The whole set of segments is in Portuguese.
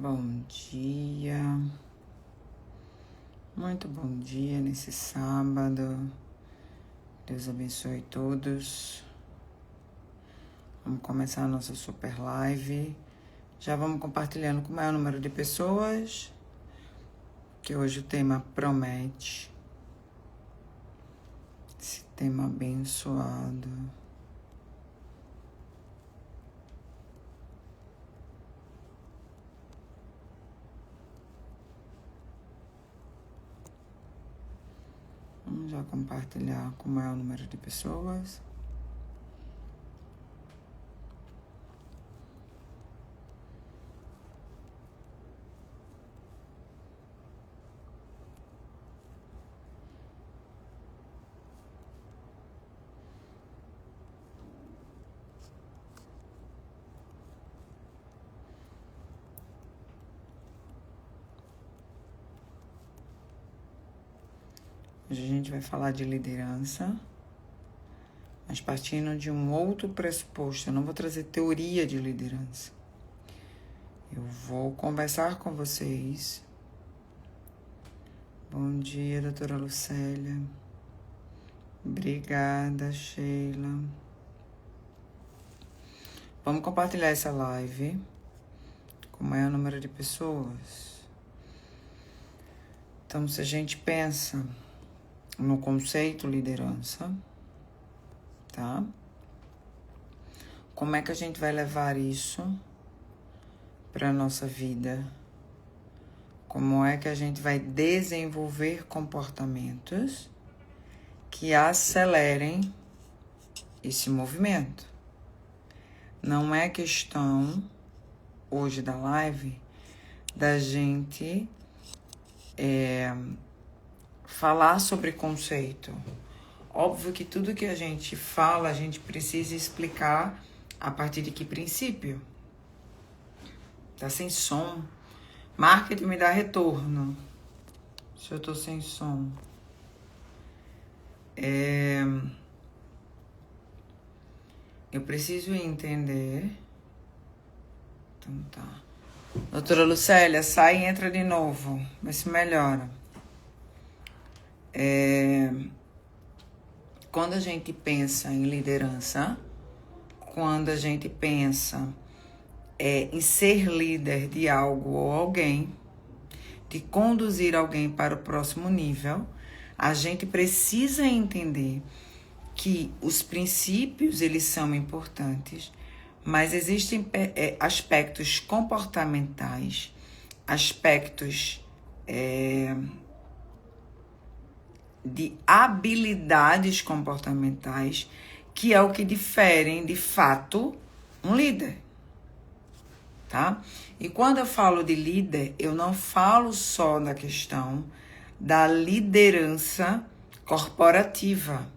Bom dia, muito bom dia nesse sábado. Deus abençoe todos. Vamos começar a nossa super live. Já vamos compartilhando com o maior número de pessoas, que hoje o tema promete. Esse tema abençoado. Vamos já compartilhar com o maior número de pessoas. Hoje a gente vai falar de liderança, mas partindo de um outro pressuposto. Eu não vou trazer teoria de liderança. Eu vou conversar com vocês. Bom dia, doutora Lucélia. Obrigada, Sheila. Vamos compartilhar essa live com o maior número de pessoas. Então, se a gente pensa no conceito liderança, tá? Como é que a gente vai levar isso para a nossa vida? Como é que a gente vai desenvolver comportamentos que acelerem esse movimento? Não é questão, hoje da live, da gente falar sobre conceito. Óbvio que tudo que a gente fala, a gente precisa explicar a partir de que princípio. Tá sem som. Marketing me dá retorno. Se eu tô sem som. Eu preciso entender. Então tá. Doutora Lucélia, sai e entra de novo. Vê se melhora. Quando a gente pensa em liderança, quando a gente pensa em ser líder de algo ou alguém, de conduzir alguém para o próximo nível, a gente precisa entender que os princípios, eles são importantes, mas existem aspectos comportamentais, aspectos de habilidades comportamentais, que é o que diferem, de fato, um líder, tá? E quando eu falo de líder, eu não falo só da questão da liderança corporativa,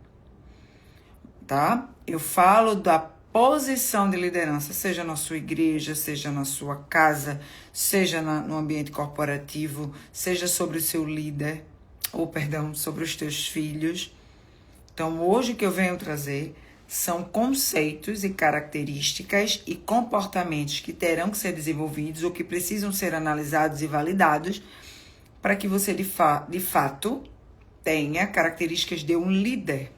tá? Eu falo da posição de liderança, seja na sua igreja, seja na sua casa, seja no ambiente corporativo, seja sobre o seu líder, sobre os teus filhos. Então, hoje o que eu venho trazer são conceitos e características e comportamentos que terão que ser desenvolvidos ou que precisam ser analisados e validados para que você, de fato, tenha características de um líder.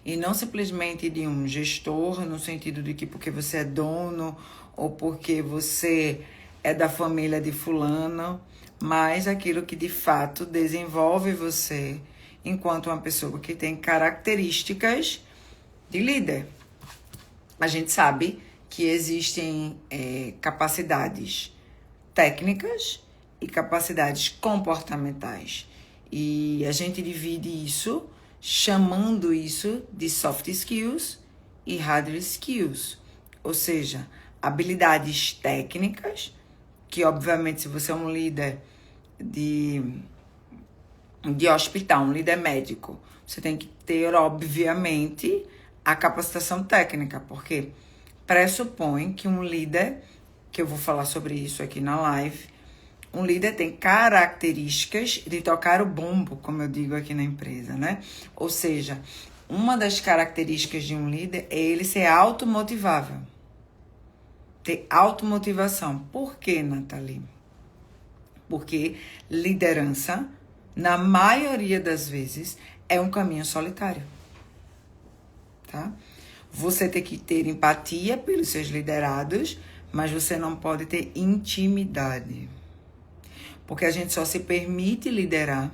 E não simplesmente de um gestor, no sentido de que porque você é dono ou porque você é da família de fulano, mas aquilo que de fato desenvolve você enquanto uma pessoa que tem características de líder. A gente sabe que existem capacidades técnicas e capacidades comportamentais. E a gente divide isso, chamando isso de soft skills e hard skills. Ou seja, habilidades técnicas, que obviamente se você é um líder de hospital, um líder médico, você tem que ter, obviamente, a capacitação técnica, porque pressupõe que um líder, que eu vou falar sobre isso aqui na live, um líder tem características de tocar o bombo, como eu digo aqui na empresa, né? Ou seja, uma das características de um líder é ele ser automotivável. ter automotivação. Por quê, Nathalie? Porque liderança, na maioria das vezes, é um caminho solitário. Tá? Você tem que ter empatia pelos seus liderados, mas você não pode ter intimidade. Porque a gente só se permite liderar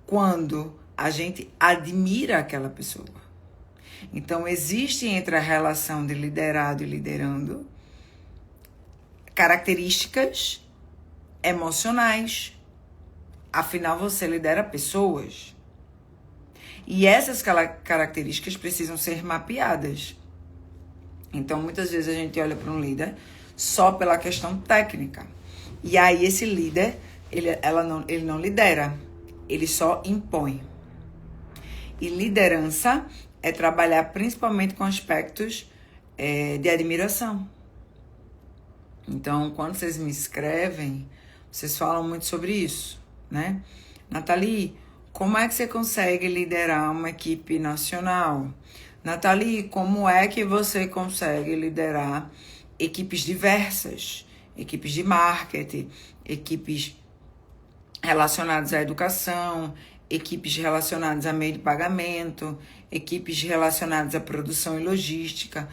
quando a gente admira aquela pessoa. Então, existe entre a relação de liderado e liderando características emocionais. Afinal, você lidera pessoas. E essas características precisam ser mapeadas. Então, muitas vezes a gente olha para um líder só pela questão técnica. E aí, esse líder, ele não lidera, ele só impõe. E liderança é trabalhar principalmente com aspectos de admiração. Então, quando vocês me escrevem, vocês falam muito sobre isso, né? Nathalie, como é que você consegue liderar uma equipe nacional? Nathalie, como é que você consegue liderar equipes diversas? Equipes de marketing, equipes relacionadas à educação, equipes relacionadas a meio de pagamento, equipes relacionadas à produção e logística.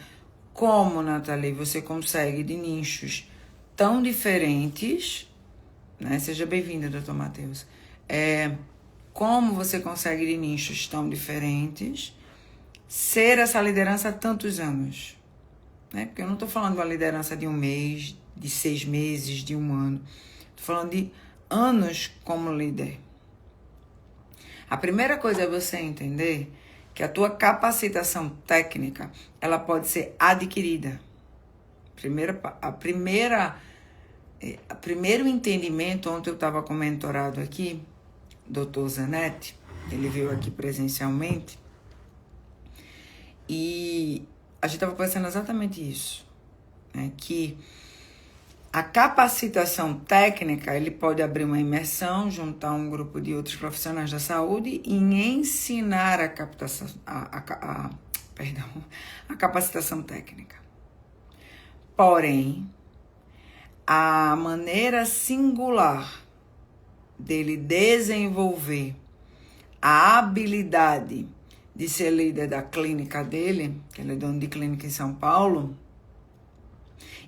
Como, Nathalie, você consegue de nichos tão diferentes, né? Seja bem-vinda, Dr. Matheus. Como você consegue de nichos tão diferentes ser essa liderança há tantos anos? Né? Porque eu não estou falando de uma liderança de um mês, de 6 meses, de um ano. Estou falando de anos como líder. A primeira coisa é você entender que a tua capacitação técnica, ela pode ser adquirida. Primeiro entendimento, ontem eu estava com o mentorado aqui, Dr. Zanetti, ele veio aqui presencialmente, e a gente estava pensando exatamente isso, né? Que a capacitação técnica, ele pode abrir uma imersão, juntar um grupo de outros profissionais da saúde e ensinar a capacitação técnica. Porém, a maneira singular dele desenvolver a habilidade de ser líder da clínica dele, que ele é dono de clínica em São Paulo,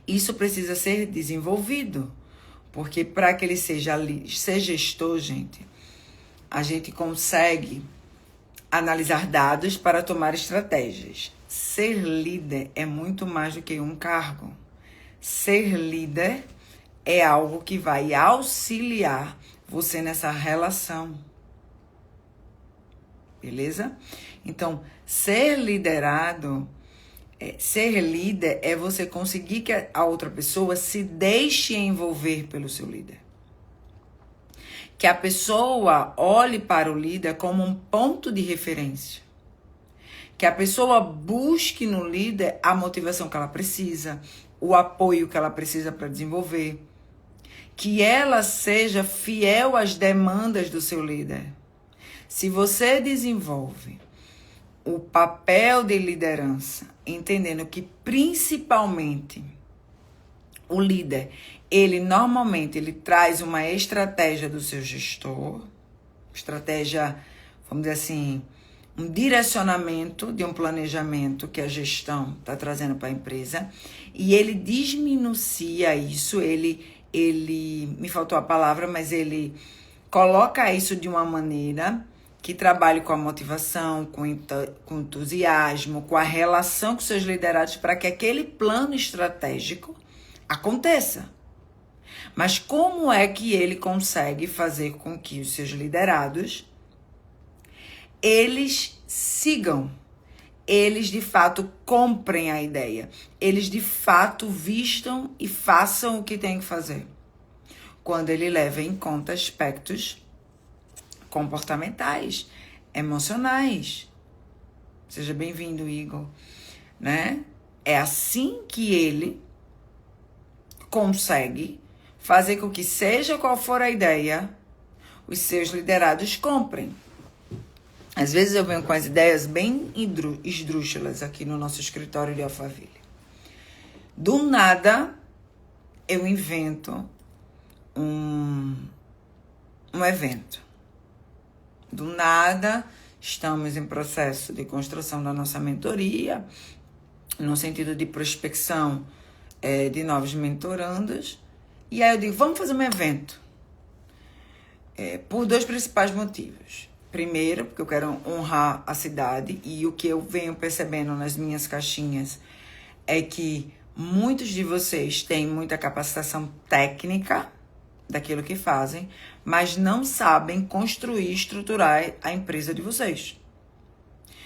isso precisa ser desenvolvido, porque para que ele seja gestor, gente, a gente consegue analisar dados para tomar estratégias. Ser líder é muito mais do que um cargo. Ser líder é algo que vai auxiliar você nessa relação. Beleza? Então, ser liderado... Ser líder é você conseguir que a outra pessoa se deixe envolver pelo seu líder. Que a pessoa olhe para o líder como um ponto de referência. Que a pessoa busque no líder a motivação que ela precisa, o apoio que ela precisa para desenvolver. Que ela seja fiel às demandas do seu líder. Se você desenvolve o papel de liderança, entendendo que principalmente o líder, ele normalmente traz uma estratégia do seu gestor, estratégia, vamos dizer assim, um direcionamento de um planejamento que a gestão está trazendo para a empresa, e ele desminucia isso, ele, me faltou a palavra, mas ele coloca isso de uma maneira que trabalhe com a motivação, com entusiasmo, com a relação com seus liderados para que aquele plano estratégico aconteça. Mas como é que ele consegue fazer com que os seus liderados, eles sigam, eles de fato comprem a ideia, eles de fato vistam e façam o que tem que fazer? Quando ele leva em conta aspectos comportamentais, emocionais. Seja bem-vindo, Igor. Né? É assim que ele consegue fazer com que, seja qual for a ideia, os seus liderados comprem. Às vezes eu venho com as ideias bem esdrúxulas aqui no nosso escritório de Alphaville. Do nada, eu invento um evento. Do nada, estamos em processo de construção da nossa mentoria, no sentido de prospecção de novos mentorandos. E aí eu digo, vamos fazer um evento. Por 2 principais motivos. Primeiro, porque eu quero honrar a cidade, e o que eu venho percebendo nas minhas caixinhas é que muitos de vocês têm muita capacitação técnica daquilo que fazem, mas não sabem construir e estruturar a empresa de vocês.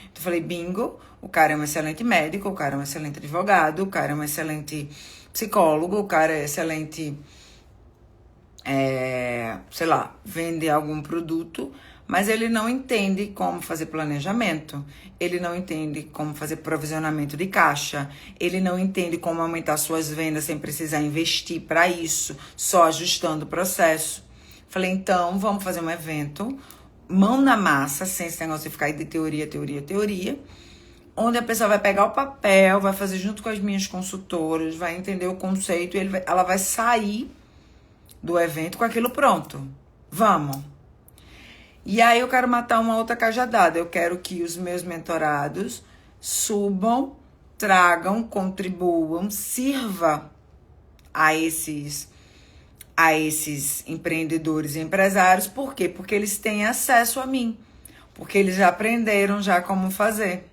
Então eu falei, bingo, o cara é um excelente médico, o cara é um excelente advogado, o cara é um excelente psicólogo, o cara é excelente, sei lá, vende algum produto, mas ele não entende como fazer planejamento, ele não entende como fazer provisionamento de caixa, ele não entende como aumentar suas vendas sem precisar investir para isso, só ajustando o processo. Falei, então, vamos fazer um evento, mão na massa, sem esse negócio de ficar de teoria, onde a pessoa vai pegar o papel, vai fazer junto com as minhas consultoras, vai entender o conceito e ela vai sair do evento com aquilo pronto. Vamos! E aí eu quero matar uma outra cajadada. Eu quero que os meus mentorados subam, tragam, contribuam, sirva a esses empreendedores e empresários. Por quê? Porque eles têm acesso a mim. Porque eles já aprenderam já como fazer.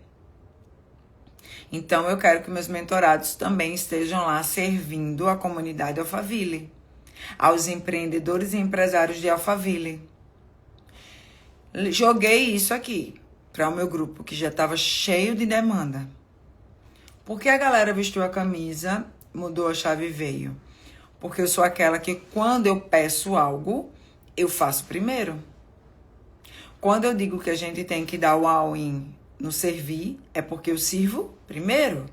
Então eu quero que meus mentorados também estejam lá servindo a comunidade Alphaville, aos empreendedores e empresários de Alphaville. Joguei isso aqui para o meu grupo, que já estava cheio de demanda. Porque a galera vestiu a camisa, mudou a chave e veio. Porque eu sou aquela que, quando eu peço algo, eu faço primeiro. Quando eu digo que a gente tem que dar o all-in no servir, é porque eu sirvo primeiro.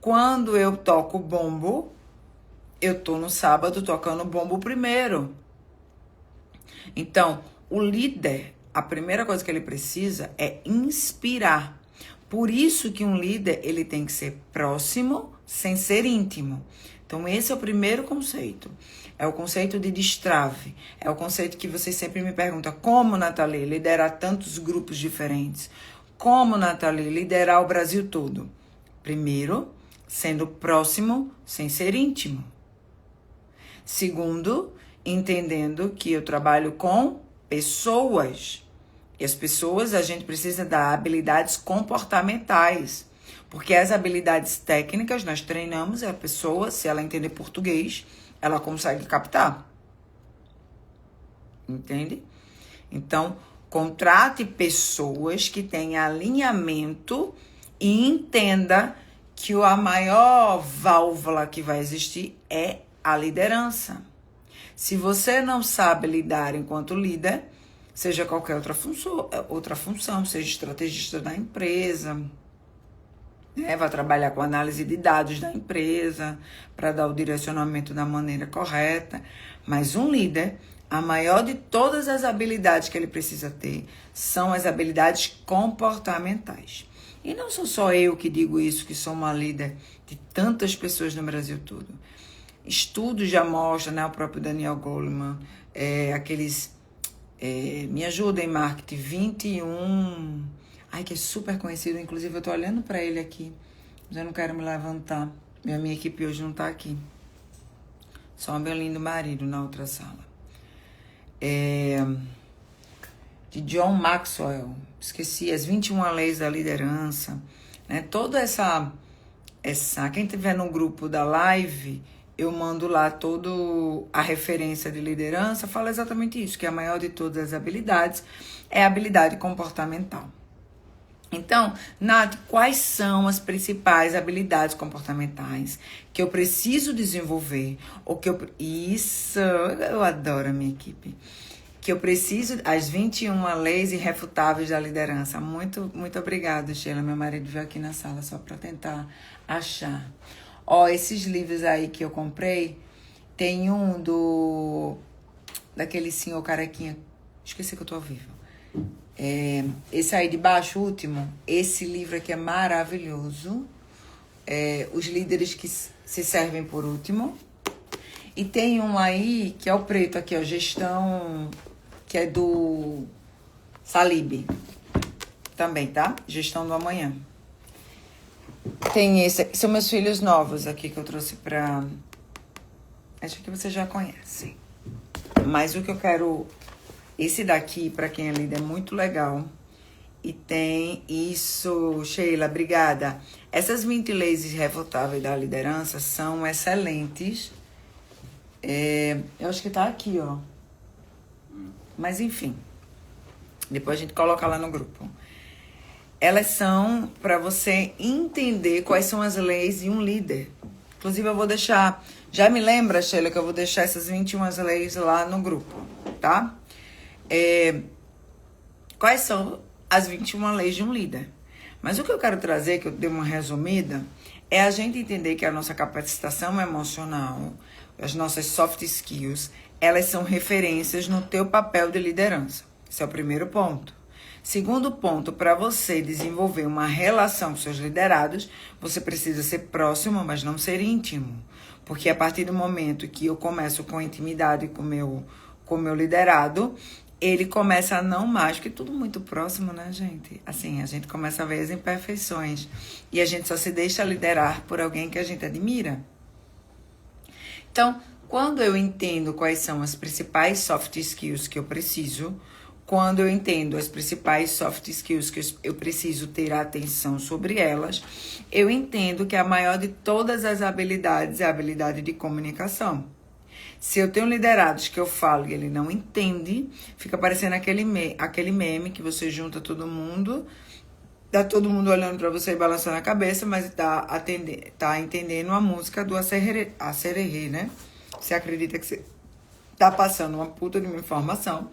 Quando eu toco bombo, eu tô no sábado tocando bombo primeiro. Então, o líder, a primeira coisa que ele precisa é inspirar. Por isso que um líder, ele tem que ser próximo sem ser íntimo. Então, esse é o primeiro conceito. É o conceito de destrave. É o conceito que vocês sempre me perguntam, como, Nathalie, liderar tantos grupos diferentes? Como, Nathalie, liderar o Brasil todo? Primeiro, sendo próximo sem ser íntimo. Segundo, entendendo que eu trabalho com pessoas. E as pessoas, a gente precisa dar habilidades comportamentais. Porque as habilidades técnicas nós treinamos, a pessoa, se ela entender português, ela consegue captar. Entende? Então, contrate pessoas que tenham alinhamento e entenda que a maior válvula que vai existir é a liderança. Se você não sabe lidar enquanto líder, seja qualquer outra função, seja estrategista da empresa, vai trabalhar com análise de dados da empresa para dar o direcionamento da maneira correta. Mas um líder, a maior de todas as habilidades que ele precisa ter são as habilidades comportamentais. E não sou só eu que digo isso, que sou uma líder de tantas pessoas no Brasil todo. Estudos já mostram, né, o próprio Daniel Goleman, Me Ajuda em Marketing 21, que é super conhecido, inclusive eu tô olhando para ele aqui, mas eu não quero me levantar, minha equipe hoje não tá aqui, só o meu lindo marido na outra sala. De John Maxwell, esqueci, as 21 leis da liderança, né? Toda essa quem tiver no grupo da live, eu mando lá toda a referência de liderança, fala exatamente isso, que a maior de todas as habilidades é a habilidade comportamental. Então, Nath, quais são as principais habilidades comportamentais que eu preciso desenvolver? Isso, eu adoro a minha equipe. Que eu preciso, as 21 leis irrefutáveis da liderança. Muito, muito obrigada, Sheila. Meu marido veio aqui na sala só para tentar achar. Esses livros aí que eu comprei, tem um daquele senhor carequinha, esqueci que eu tô ao vivo. Esse aí de baixo, o último, esse livro aqui é maravilhoso. os líderes que se servem por último. E tem um aí, que é o preto aqui, ó, gestão, que é do Salib. Também, tá? Gestão do amanhã. Tem esse, são meus filhos novos aqui que eu trouxe pra... Acho que você já conhece. Mas o que eu quero... Esse daqui, pra quem é líder, é muito legal. E tem isso, Sheila, obrigada. Essas 20 leis irrevotáveis da liderança são excelentes. Eu acho que tá aqui, ó. Mas enfim. Depois a gente coloca lá no grupo. Elas são para você entender quais são as leis de um líder. Inclusive eu vou deixar... Já me lembra, Sheila, que eu vou deixar essas 21 leis lá no grupo, tá? Quais são as 21 leis de um líder? Mas o que eu quero trazer, que eu dei uma resumida, é a gente entender que a nossa capacitação emocional, as nossas soft skills, elas são referências no teu papel de liderança. Esse é o primeiro ponto. Segundo ponto, para você desenvolver uma relação com seus liderados, você precisa ser próximo, mas não ser íntimo. Porque a partir do momento que eu começo com intimidade com o meu liderado, ele começa a não mais, porque é tudo muito próximo, né, gente? Assim, a gente começa a ver as imperfeições. E a gente só se deixa liderar por alguém que a gente admira. Então, quando eu entendo quais são as principais soft skills que eu preciso, quando eu entendo as principais soft skills que eu preciso ter atenção sobre elas, eu entendo que a maior de todas as habilidades é a habilidade de comunicação. Se eu tenho liderados que eu falo e ele não entende, fica parecendo aquele meme que você junta todo mundo, tá todo mundo olhando pra você e balançando a cabeça, mas tá entendendo a música do Acererê, né? Você acredita que você tá passando uma puta de uma informação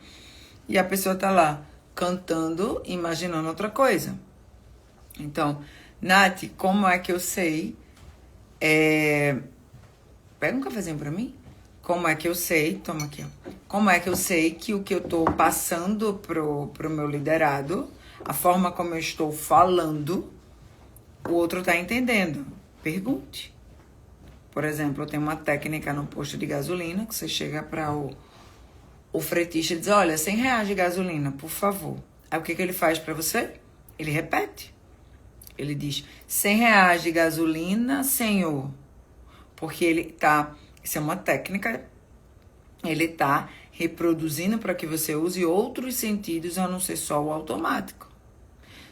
e a pessoa tá lá cantando, imaginando outra coisa. Então, Nath, como é que eu sei? Pega um cafezinho pra mim. Como é que eu sei? Toma aqui, ó. Como é que eu sei que o que eu tô passando pro meu liderado, a forma como eu estou falando, o outro tá entendendo? Pergunte. Por exemplo, eu tenho uma técnica no posto de gasolina, que você chega para o fretista e diz, olha, R$100 de gasolina, por favor. Aí o que ele faz para você? Ele repete. Ele diz, R$100 de gasolina, senhor. Porque ele tá... Isso é uma técnica. Ele tá reproduzindo para que você use outros sentidos, a não ser só o automático.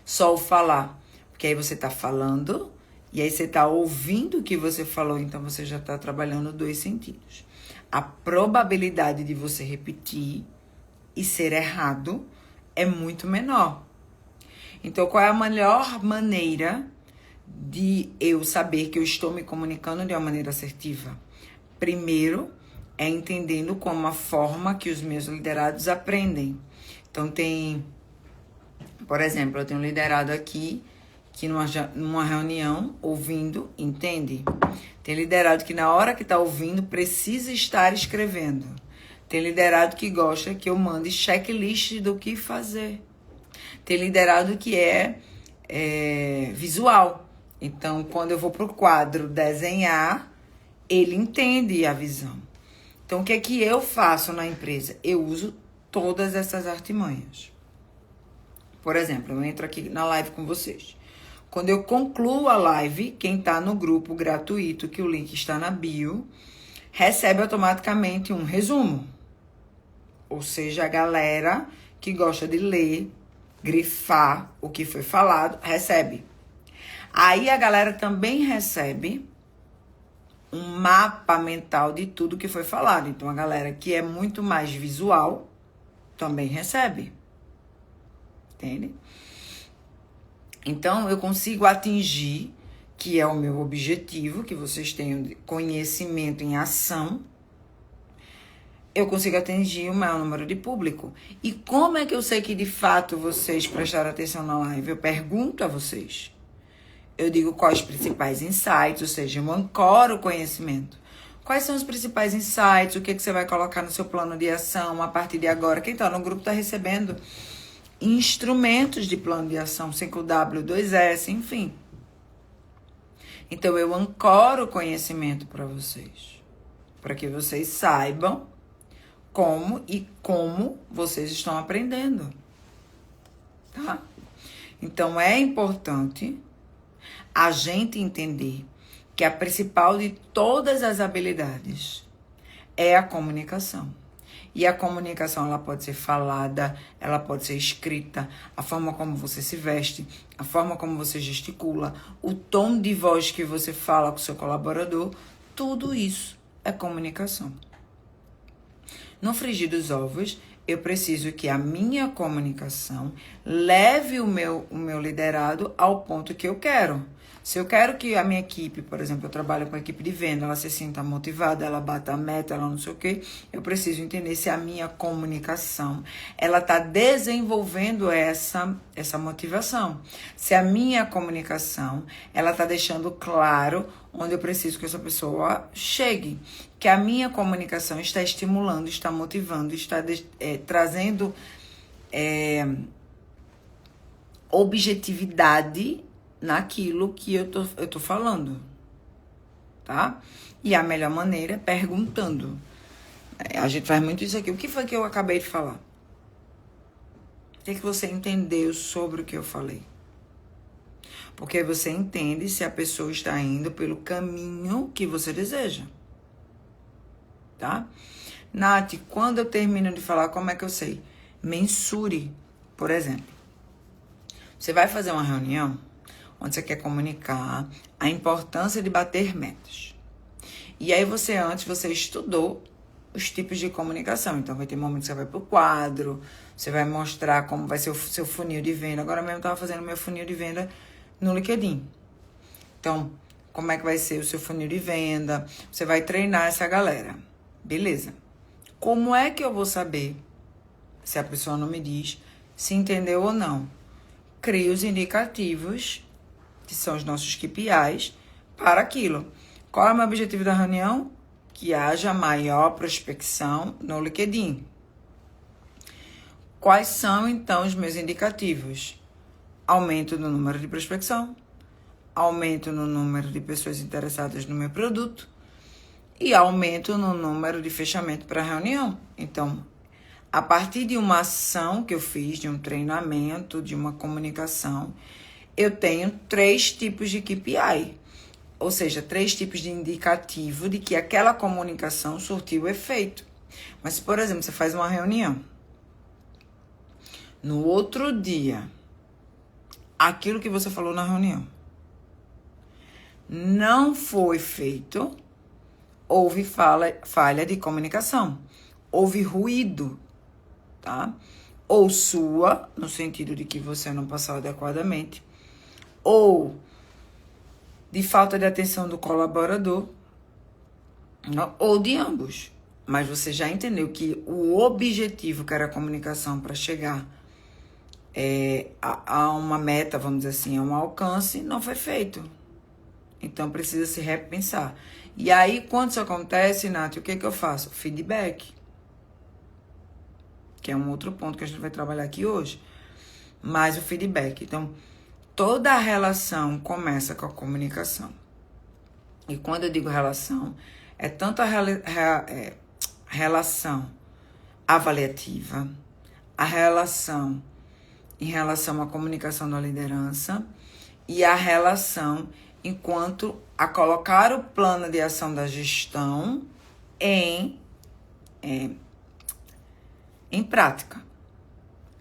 Só o falar. Porque aí você tá falando... E aí você tá ouvindo o que você falou, então você já tá trabalhando 2 sentidos. A probabilidade de você repetir e ser errado é muito menor. Então, qual é a melhor maneira de eu saber que eu estou me comunicando de uma maneira assertiva? Primeiro, é entendendo como a forma que os meus liderados aprendem. Então, tem... Por exemplo, eu tenho um liderado aqui que numa reunião, ouvindo, entende? Tem liderado que na hora que está ouvindo, precisa estar escrevendo. Tem liderado que gosta que eu mande checklist do que fazer. Tem liderado que é visual. Então, quando eu vou pro quadro desenhar, ele entende a visão. Então, o que é que eu faço na empresa? Eu uso todas essas artimanhas. Por exemplo, eu entro aqui na live com vocês. Quando eu concluo a live, quem está no grupo gratuito, que o link está na bio, recebe automaticamente um resumo. Ou seja, a galera que gosta de ler, grifar o que foi falado, recebe. Aí a galera também recebe um mapa mental de tudo que foi falado. Então, a galera que é muito mais visual também recebe. Entende? Então, eu consigo atingir, que é o meu objetivo, que vocês tenham conhecimento em ação, eu consigo atingir o maior número de público. E como é que eu sei que, de fato, vocês prestaram atenção na live? Eu pergunto a vocês. Eu digo quais os principais insights, ou seja, eu ancoro o conhecimento. Quais são os principais insights? O que você vai colocar no seu plano de ação a partir de agora? Quem está no grupo está recebendo instrumentos de plano de ação, 5W, 2S, enfim. Então, eu ancoro o conhecimento para vocês. Para que vocês saibam como vocês estão aprendendo. Tá? Então, é importante a gente entender que a principal de todas as habilidades é a comunicação. E a comunicação, ela pode ser falada, ela pode ser escrita, a forma como você se veste, a forma como você gesticula, o tom de voz que você fala com o seu colaborador, tudo isso é comunicação. No frigir dos ovos, eu preciso que a minha comunicação leve o meu liderado ao ponto que eu quero. Se eu quero que a minha equipe, por exemplo, eu trabalho com a equipe de venda, ela se sinta motivada, ela bata a meta, ela não sei o quê, eu preciso entender se a minha comunicação, ela está desenvolvendo essa motivação. Se a minha comunicação, ela está deixando claro onde eu preciso que essa pessoa chegue. Que a minha comunicação está estimulando, está motivando, está trazendo objetividade naquilo que eu tô falando, tá? E a melhor maneira é perguntando. A gente faz muito isso aqui. O que foi que eu acabei de falar? O que você entendeu sobre o que eu falei? Porque você entende se a pessoa está indo pelo caminho que você deseja, tá? Nath, quando eu termino de falar, como é que eu sei? Mensure, por exemplo. Você vai fazer uma reunião onde você quer comunicar a importância de bater metas. E aí você estudou os tipos de comunicação. Então vai ter momentos que você vai pro quadro, você vai mostrar como vai ser o seu funil de venda. Agora mesmo eu estava fazendo meu funil de venda no LinkedIn. Então, como é que vai ser o seu funil de venda? Você vai treinar essa galera. Beleza. Como é que eu vou saber, se a pessoa não me diz, se entendeu ou não? Crie os indicativos, que são os nossos KPIs, para aquilo. Qual é o meu objetivo da reunião? Que haja maior prospecção no LinkedIn. Quais são, então, os meus indicativos? Aumento no número de prospecção, aumento no número de pessoas interessadas no meu produto e aumento no número de fechamento para a reunião. Então, a partir de uma ação que eu fiz, de um treinamento, de uma comunicação, eu tenho 3 tipos de KPI, ou seja, 3 tipos de indicativo de que aquela comunicação surtiu efeito. Mas, por exemplo, você faz uma reunião, no outro dia, aquilo que você falou na reunião não foi feito, houve falha de comunicação, houve ruído, tá? Ou sua, no sentido de que você não passou adequadamente, ou de falta de atenção do colaborador, ou de ambos. Mas você já entendeu que o objetivo, que era a comunicação para chegar a uma meta, vamos dizer assim, a um alcance, não foi feito. Então, precisa se repensar. E aí, quando isso acontece, Nath, o que eu faço? Feedback. Que é um outro ponto que a gente vai trabalhar aqui hoje. Mas o feedback. Então, toda a relação começa com a comunicação. E quando eu digo relação, é tanto a relação avaliativa, a relação em relação à comunicação da liderança e a relação enquanto a colocar o plano de ação da gestão em prática.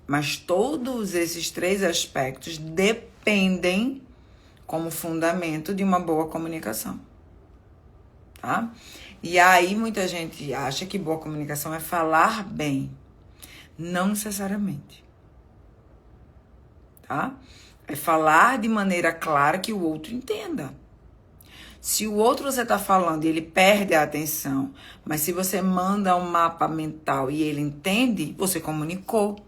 Mas todos esses 3 aspectos dependem como fundamento de uma boa comunicação, tá? E aí muita gente acha que boa comunicação é falar bem. Não necessariamente, tá? É falar de maneira clara que o outro entenda. Se o outro você está falando e ele perde a atenção, mas se você manda um mapa mental e ele entende, você comunicou.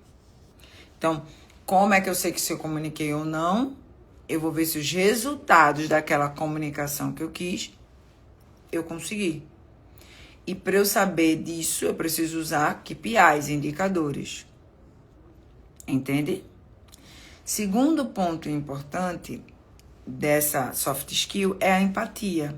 Então, como é que eu sei que se eu comuniquei ou não? Eu vou ver se os resultados daquela comunicação que eu quis, eu consegui. E para eu saber disso, eu preciso usar KPIs, indicadores. Entende? Segundo ponto importante dessa soft skill é a empatia.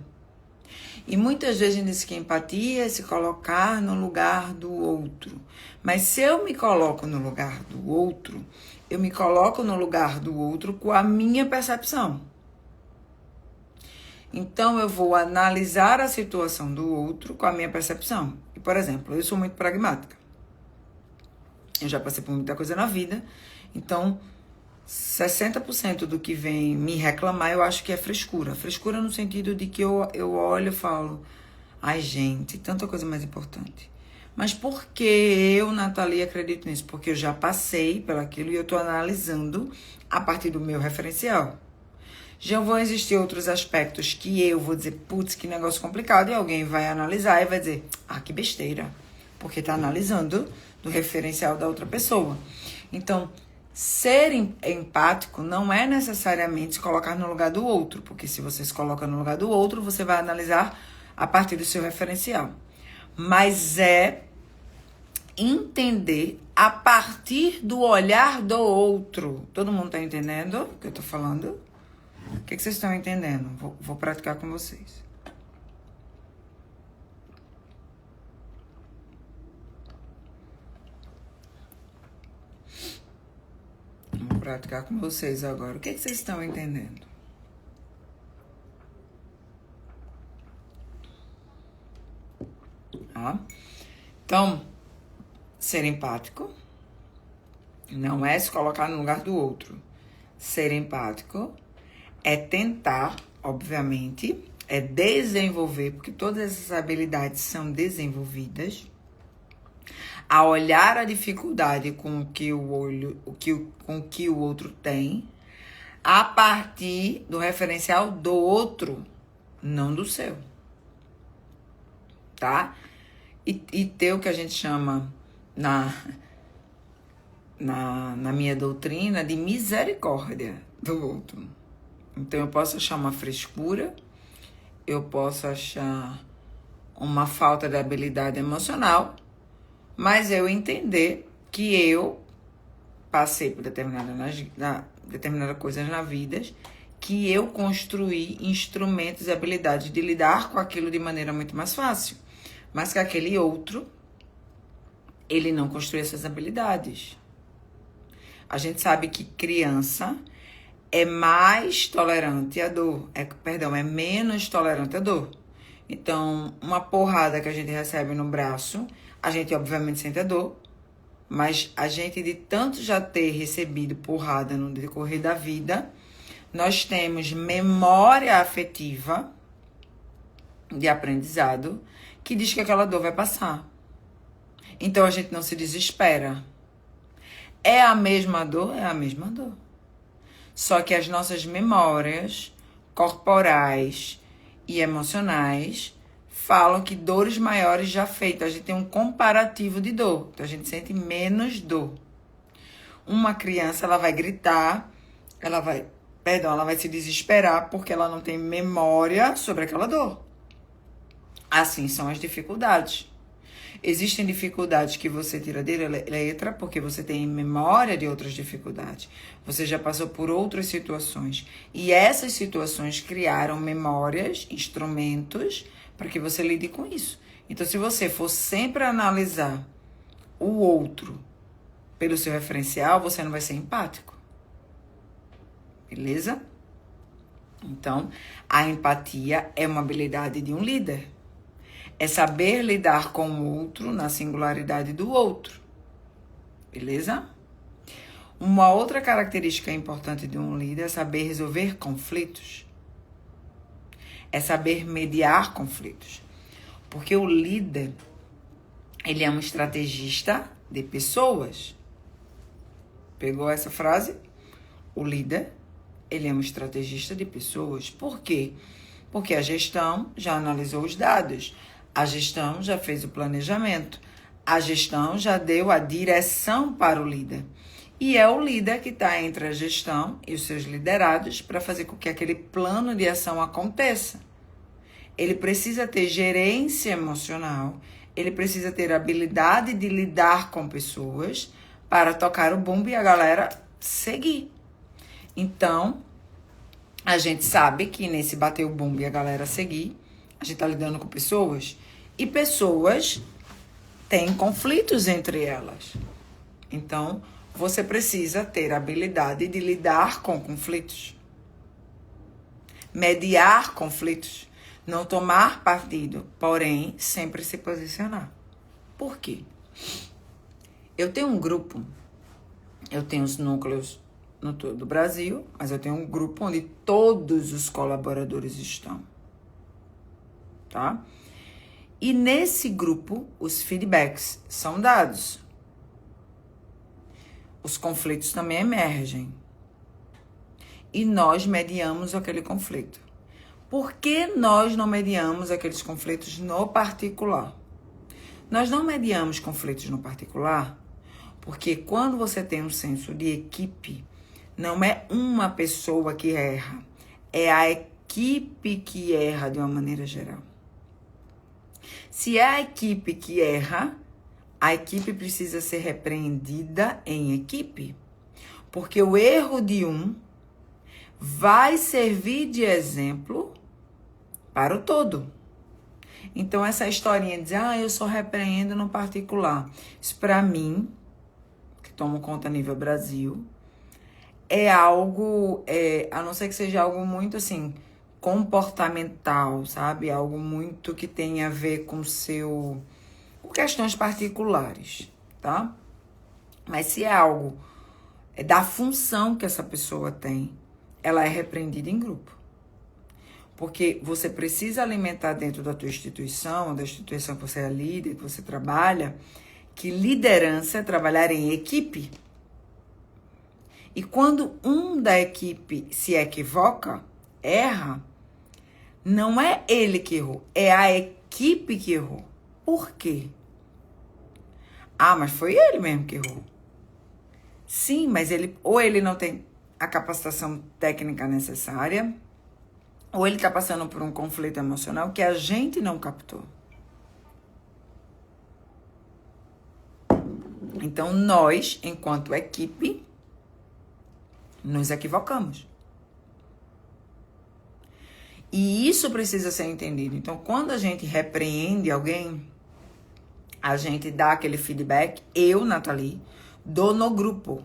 E muitas vezes a gente diz que empatia é se colocar no lugar do outro. Mas se eu me coloco no lugar do outro, eu me coloco no lugar do outro com a minha percepção. Então, eu vou analisar a situação do outro com a minha percepção. E, por exemplo, eu sou muito pragmática. Eu já passei por muita coisa na vida. Então, 60% do que vem me reclamar, eu acho que é frescura. Frescura no sentido de que eu olho e falo, ai, gente, tanta coisa mais importante. Mas por que eu, Nathalie, acredito nisso? Porque eu já passei pelaquilo e eu estou analisando a partir do meu referencial. Já vão existir outros aspectos que eu vou dizer, putz, que negócio complicado, e alguém vai analisar e vai dizer, ah, que besteira, porque está analisando do referencial da outra pessoa. Então, ser empático não é necessariamente se colocar no lugar do outro, porque se você se coloca no lugar do outro, você vai analisar a partir do seu referencial. Mas é entender a partir do olhar do outro. Todo mundo está entendendo o que eu estou falando? O que vocês estão entendendo? Vou praticar com vocês. Vou praticar com vocês agora. O que vocês estão entendendo? Tá? Então, ser empático não é se colocar no lugar do outro. Ser empático é tentar, obviamente, é desenvolver, porque todas essas habilidades são desenvolvidas, a olhar a dificuldade com que o outro tem, a partir do referencial do outro, não do seu. Tá? E ter o que a gente chama na minha doutrina de misericórdia do outro. Então, eu posso achar uma frescura, eu posso achar uma falta de habilidade emocional, mas eu entender que eu passei por determinada coisa na vida, que eu construí instrumentos e habilidades de lidar com aquilo de maneira muito mais fácil, mas que aquele outro, ele não construiu essas habilidades. A gente sabe que criança é mais tolerante à dor, é menos tolerante à dor. Então, uma porrada que a gente recebe no braço, a gente obviamente sente a dor, mas a gente, de tanto já ter recebido porrada no decorrer da vida, nós temos memória afetiva de aprendizado que diz que aquela dor vai passar. Então, a gente não se desespera. É a mesma dor? É a mesma dor. Só que as nossas memórias corporais e emocionais falam que dores maiores já feitas. A gente tem um comparativo de dor. Então, a gente sente menos dor. Uma criança, ela vai gritar, ela vai se desesperar porque ela não tem memória sobre aquela dor. Assim são as dificuldades. Existem dificuldades que você tira de letra porque você tem memória de outras dificuldades. Você já passou por outras situações. E essas situações criaram memórias, instrumentos, para que você lide com isso. Então, se você for sempre analisar o outro pelo seu referencial, você não vai ser empático. Beleza? Então, a empatia é uma habilidade de um líder. É saber lidar com o outro na singularidade do outro. Beleza? Uma outra característica importante de um líder é saber resolver conflitos. É saber mediar conflitos. Porque o líder, ele é um estrategista de pessoas. Pegou essa frase? O líder, ele é um estrategista de pessoas. Por quê? Porque a gestão já analisou os dados. A gestão já fez o planejamento. A gestão já deu a direção para o líder. E é o líder que está entre a gestão e os seus liderados para fazer com que aquele plano de ação aconteça. Ele precisa ter gerência emocional, ele precisa ter habilidade de lidar com pessoas para tocar o bumbo e a galera seguir. Então, A gente sabe que nesse bater o bumbo e a galera seguir, a gente tá lidando com pessoas. E pessoas têm conflitos entre elas. Então, você precisa ter a habilidade de lidar com conflitos. Mediar conflitos. Não tomar partido, porém, sempre se posicionar. Por quê? Eu tenho um grupo, eu tenho os núcleos no todo o Brasil, mas eu tenho um grupo onde todos os colaboradores estão, tá? E nesse grupo, os feedbacks são dados. Os conflitos também emergem. E nós mediamos aquele conflito. Por que nós não mediamos aqueles conflitos no particular? Nós não mediamos conflitos no particular porque quando você tem um senso de equipe, não é uma pessoa que erra, é a equipe que erra de uma maneira geral. Se é a equipe que erra, a equipe precisa ser repreendida em equipe, porque o erro de um vai servir de exemplo para o todo. Então, essa historinha de dizer, eu só repreendo no particular. Isso, para mim, que tomo conta a nível Brasil, é algo, a não ser que seja algo muito, assim, comportamental, sabe? Algo muito que tem a ver com questões particulares, tá? Mas se é algo da função que essa pessoa tem, ela é repreendida em grupo. Porque você precisa alimentar dentro da tua instituição, da instituição que você é líder, que você trabalha, que liderança é trabalhar em equipe. E quando um da equipe se equivoca, erra, não é ele que errou, é a equipe que errou. Por quê? Mas foi ele mesmo que errou. Sim, mas ele não tem a capacitação técnica necessária, ou ele está passando por um conflito emocional que a gente não captou. Então, nós, enquanto equipe, nos equivocamos. E isso precisa ser entendido. Então, quando a gente repreende alguém, a gente dá aquele feedback, eu, Nathalie, dou no grupo.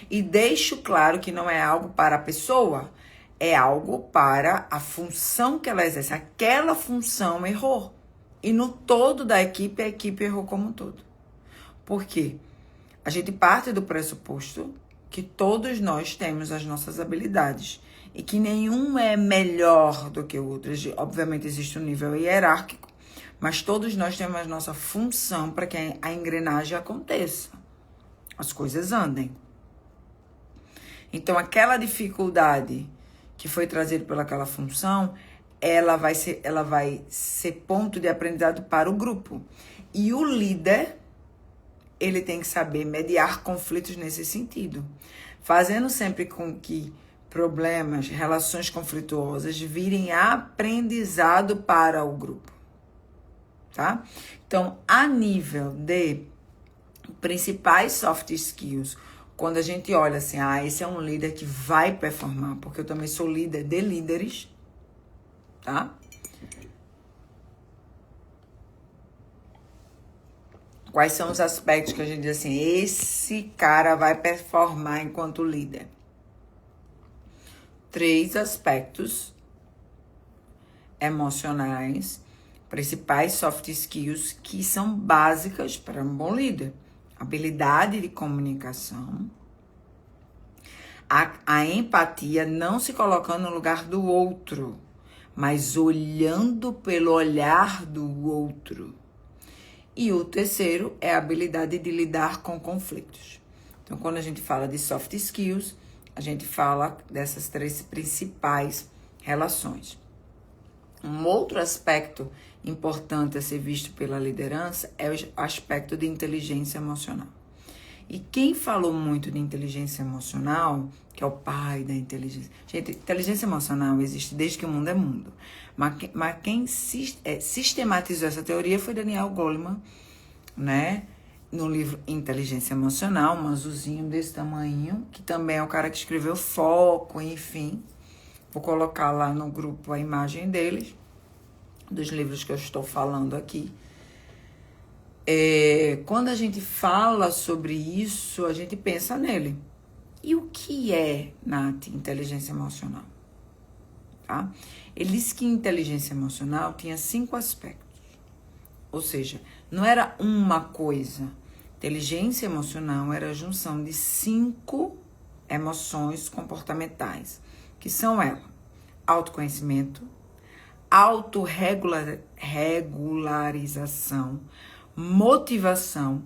E deixo claro que não é algo para a pessoa, é algo para a função que ela exerce. Aquela função errou. E no todo da equipe, a equipe errou como um todo. Por quê? A gente parte do pressuposto que todos nós temos as nossas habilidades e que nenhum é melhor do que o outro. Obviamente existe um nível hierárquico, mas todos nós temos a nossa função para que a engrenagem aconteça, as coisas andem. Então, aquela dificuldade que foi trazida pelaquela função, ela vai ser ponto de aprendizado para o grupo. E o líder, ele tem que saber mediar conflitos nesse sentido, fazendo sempre com que problemas, relações conflituosas virem aprendizado para o grupo, tá? Então, a nível de principais soft skills, quando a gente olha assim, esse é um líder que vai performar, porque eu também sou líder de líderes, tá? Quais são os aspectos que a gente diz assim, esse cara vai performar enquanto líder? 3 aspectos emocionais, principais soft skills que são básicas para um bom líder. Habilidade de comunicação, a empatia, não se colocando no lugar do outro, mas olhando pelo olhar do outro. E o terceiro é a habilidade de lidar com conflitos. Então, quando a gente fala de soft skills, a gente fala dessas 3 principais relações. Um outro aspecto importante a ser visto pela liderança é o aspecto de inteligência emocional. E quem falou muito de inteligência emocional, que é o pai da inteligência... Gente, inteligência emocional existe desde que o mundo é mundo. Mas quem sistematizou essa teoria foi Daniel Goleman, né? No livro Inteligência Emocional, um azulzinho desse tamanho, que também é o cara que escreveu Foco, enfim. Vou colocar lá no grupo a imagem deles, dos livros que eu estou falando aqui. Quando a gente fala sobre isso, a gente pensa nele. E o que é, Nath, inteligência emocional? Tá? Ele disse que inteligência emocional tinha 5 aspectos. Ou seja, não era uma coisa. Inteligência emocional era a junção de 5 emoções comportamentais, que são elas: autoconhecimento, autorregularização, motivação,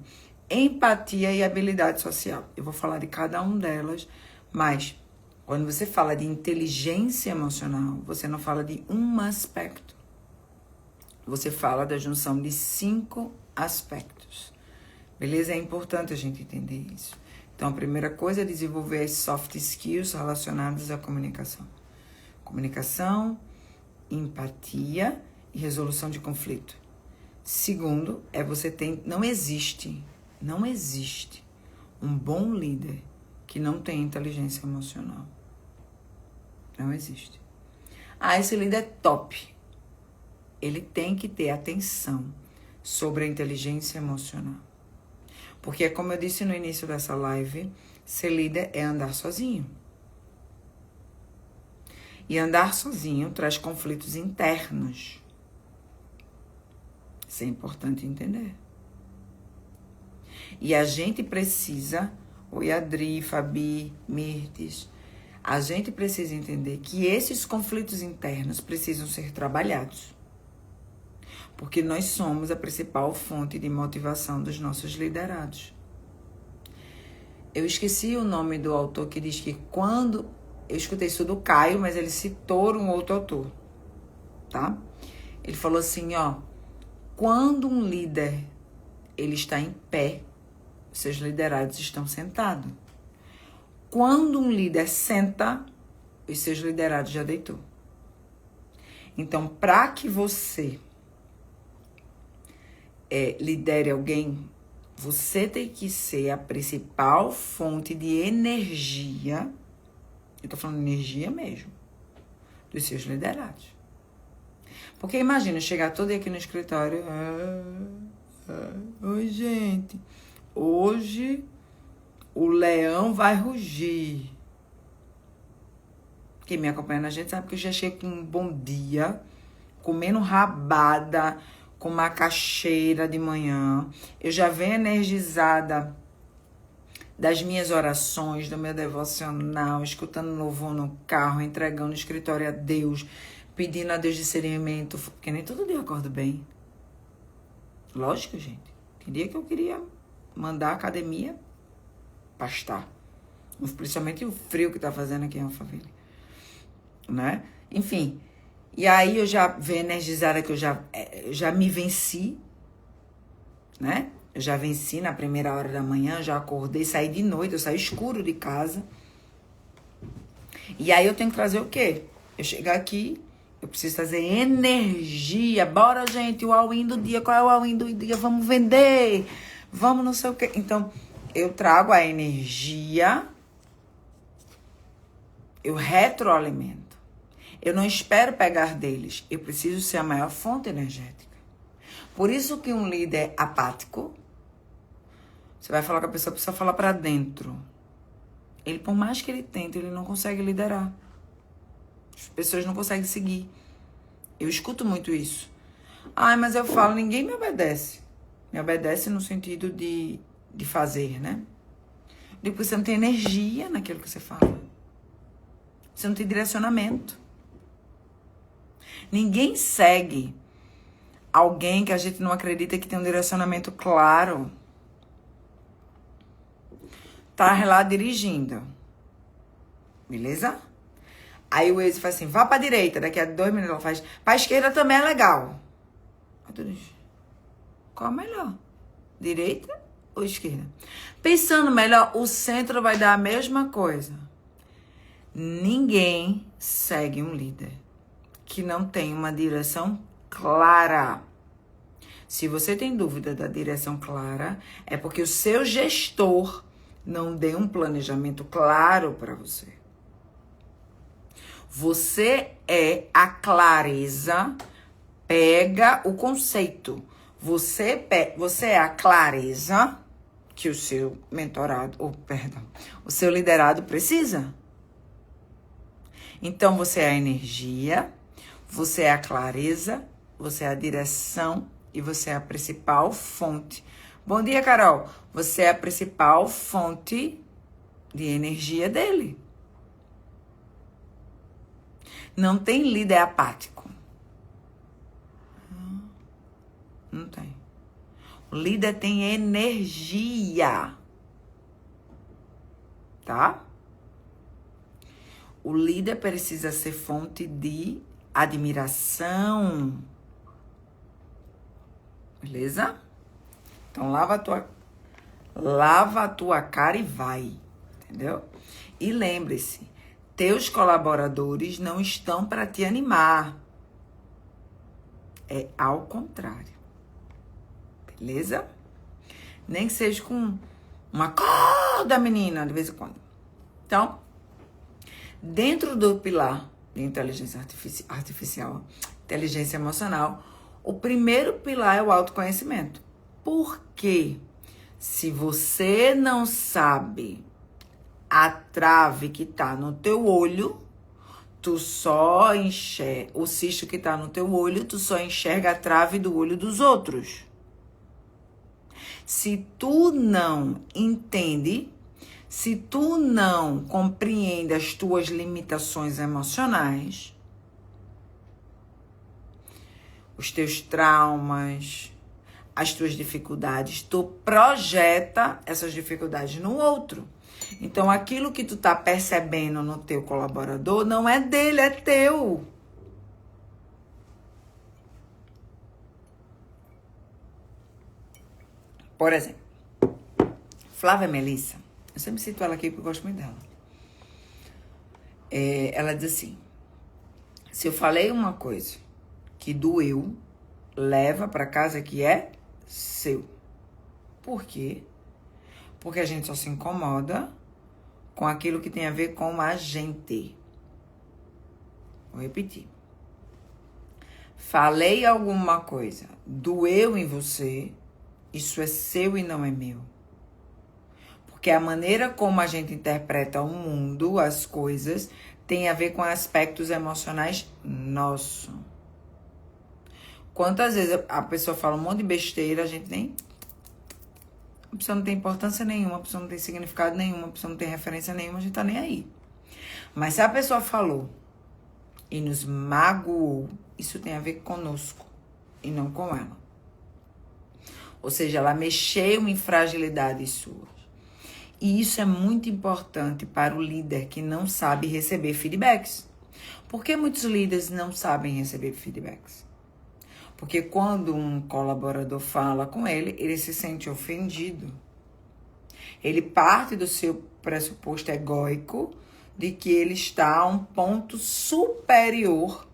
empatia e habilidade social. Eu vou falar de cada uma delas, mas quando você fala de inteligência emocional, você não fala de um aspecto. Você fala da junção de 5 aspectos. Beleza? É importante a gente entender isso. Então, a primeira coisa é desenvolver as soft skills relacionadas à comunicação. Comunicação, empatia e resolução de conflito. Segundo, você tem... Não existe um bom líder que não tem inteligência emocional. Não existe. Esse líder é top. Ele tem que ter atenção sobre a inteligência emocional. Porque, como eu disse no início dessa live, ser líder é andar sozinho. E andar sozinho traz conflitos internos. Isso é importante entender. E a gente precisa, oi Adri, Fabi, Mirtes, a gente precisa entender que esses conflitos internos precisam ser trabalhados. Porque nós somos a principal fonte de motivação dos nossos liderados. Eu esqueci o nome do autor que diz que quando... Eu escutei isso do Caio, mas ele citou um outro autor, tá? Ele falou assim, quando um líder ele está em pé, seus liderados estão sentados. Quando um líder senta, os seus liderados já deitou. Então, para que você lidere alguém, você tem que ser a principal fonte de energia, eu tô falando energia mesmo, dos seus liderados. Porque imagina, chegar todo dia aqui no escritório, oi gente, hoje o leão vai rugir. Quem me acompanha na gente sabe que eu já chego com um bom dia, comendo rabada, com macaxeira de manhã. Eu já venho energizada das minhas orações, do meu devocional, escutando louvor no carro, entregando no escritório a Deus, pedindo a Deus discernimento, porque nem todo dia eu acordo bem. Lógico, gente. Tem dia que eu queria mandar a academia pastar. Principalmente o frio que tá fazendo aqui em Alphaville. Né? Enfim. E aí eu já venho energizada que eu já me venci, né? Eu já venci na primeira hora da manhã, já acordei, saí de noite, eu saí escuro de casa. E aí eu tenho que trazer o quê? Eu chegar aqui, eu preciso trazer energia. Bora, gente, o all-in do dia. Qual é o all-in do dia? Vamos vender. Vamos não sei o quê. Então, eu trago a energia, eu retroalimento. Eu não espero pegar deles. Eu preciso ser a maior fonte energética. Por isso que um líder apático, você vai falar com a pessoa, precisa falar para dentro. Ele, por mais que ele tente, ele não consegue liderar. As pessoas não conseguem seguir. Eu escuto muito isso. Mas eu falo, ninguém me obedece. Me obedece no sentido de fazer, né? Depois você não tem energia naquilo que você fala. Você não tem direcionamento. Ninguém segue alguém que a gente não acredita que tem um direcionamento claro. Tá lá dirigindo. Beleza? Aí o Waze faz assim, vá pra direita. Daqui a 2 minutos ela faz, pra esquerda também é legal. Qual é melhor? Direita ou esquerda? Pensando melhor, o centro vai dar a mesma coisa. Ninguém segue um líder que não tem uma direção clara. Se você tem dúvida da direção clara, é porque o seu gestor não deu um planejamento claro para você. Você é a clareza, pega o conceito. Você é a clareza que o seu mentorado, o seu liderado precisa. Então, você é a energia, você é a clareza, você é a direção e você é a principal fonte. Bom dia, Carol. Você é a principal fonte de energia dele. Não tem líder apático. Não tem. O líder tem energia. Tá? O líder precisa ser fonte de admiração. Beleza? Então, lava a tua cara e vai. Entendeu? E lembre-se, teus colaboradores não estão para te animar. É ao contrário. Beleza? Nem que seja com uma corda, menina, de vez em quando. Então, dentro do pilar de inteligência artificial, inteligência emocional, o primeiro pilar é o autoconhecimento. Por quê? Se você não sabe a trave que tá no teu olho, tu só enxerga o cisto que tá no teu olho, tu só enxerga a trave do olho dos outros. Se tu não entende, se tu não compreende as tuas limitações emocionais, os teus traumas, as tuas dificuldades, tu projeta essas dificuldades no outro. Então, aquilo que tu tá percebendo no teu colaborador não é dele, é teu. Por exemplo, Flávia Melissa, eu sempre cito ela aqui porque eu gosto muito dela. Ela diz assim, se eu falei uma coisa que doeu, leva para casa que é seu. Por quê? Porque a gente só se incomoda com aquilo que tem a ver com a gente. Vou repetir. Falei alguma coisa, doeu em você, isso é seu e não é meu. Porque a maneira como a gente interpreta o mundo, as coisas, tem a ver com aspectos emocionais nossos. Quantas vezes a pessoa fala um monte de besteira, a gente nem... A pessoa não tem importância nenhuma, a pessoa não tem significado nenhum, a pessoa não tem referência nenhuma, a gente tá nem aí. Mas se a pessoa falou e nos magoou, isso tem a ver conosco e não com ela. Ou seja, ela mexeu em fragilidades suas. E isso é muito importante para o líder que não sabe receber feedbacks. Por que muitos líderes não sabem receber feedbacks? Porque quando um colaborador fala com ele, ele se sente ofendido. Ele parte do seu pressuposto egóico de que ele está a um ponto superior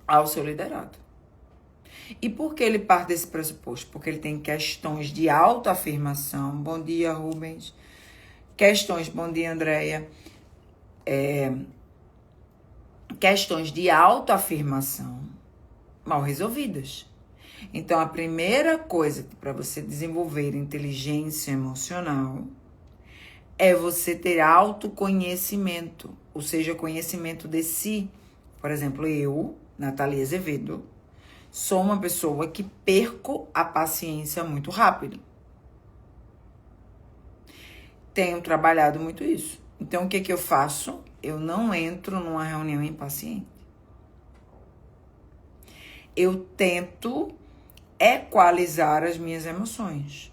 ao seu liderado. E por que ele parte desse pressuposto? Porque ele tem questões de autoafirmação. Bom dia, Rubens. Bom dia, Andréia. Questões de autoafirmação mal resolvidas. Então, a primeira coisa para você desenvolver inteligência emocional é você ter autoconhecimento, ou seja, conhecimento de si. Por exemplo, eu, Nathalie Azevedo, sou uma pessoa que perco a paciência muito rápido. Tenho trabalhado muito isso. Então, o que eu faço? Eu não entro numa reunião impaciente. Eu tento equalizar as minhas emoções.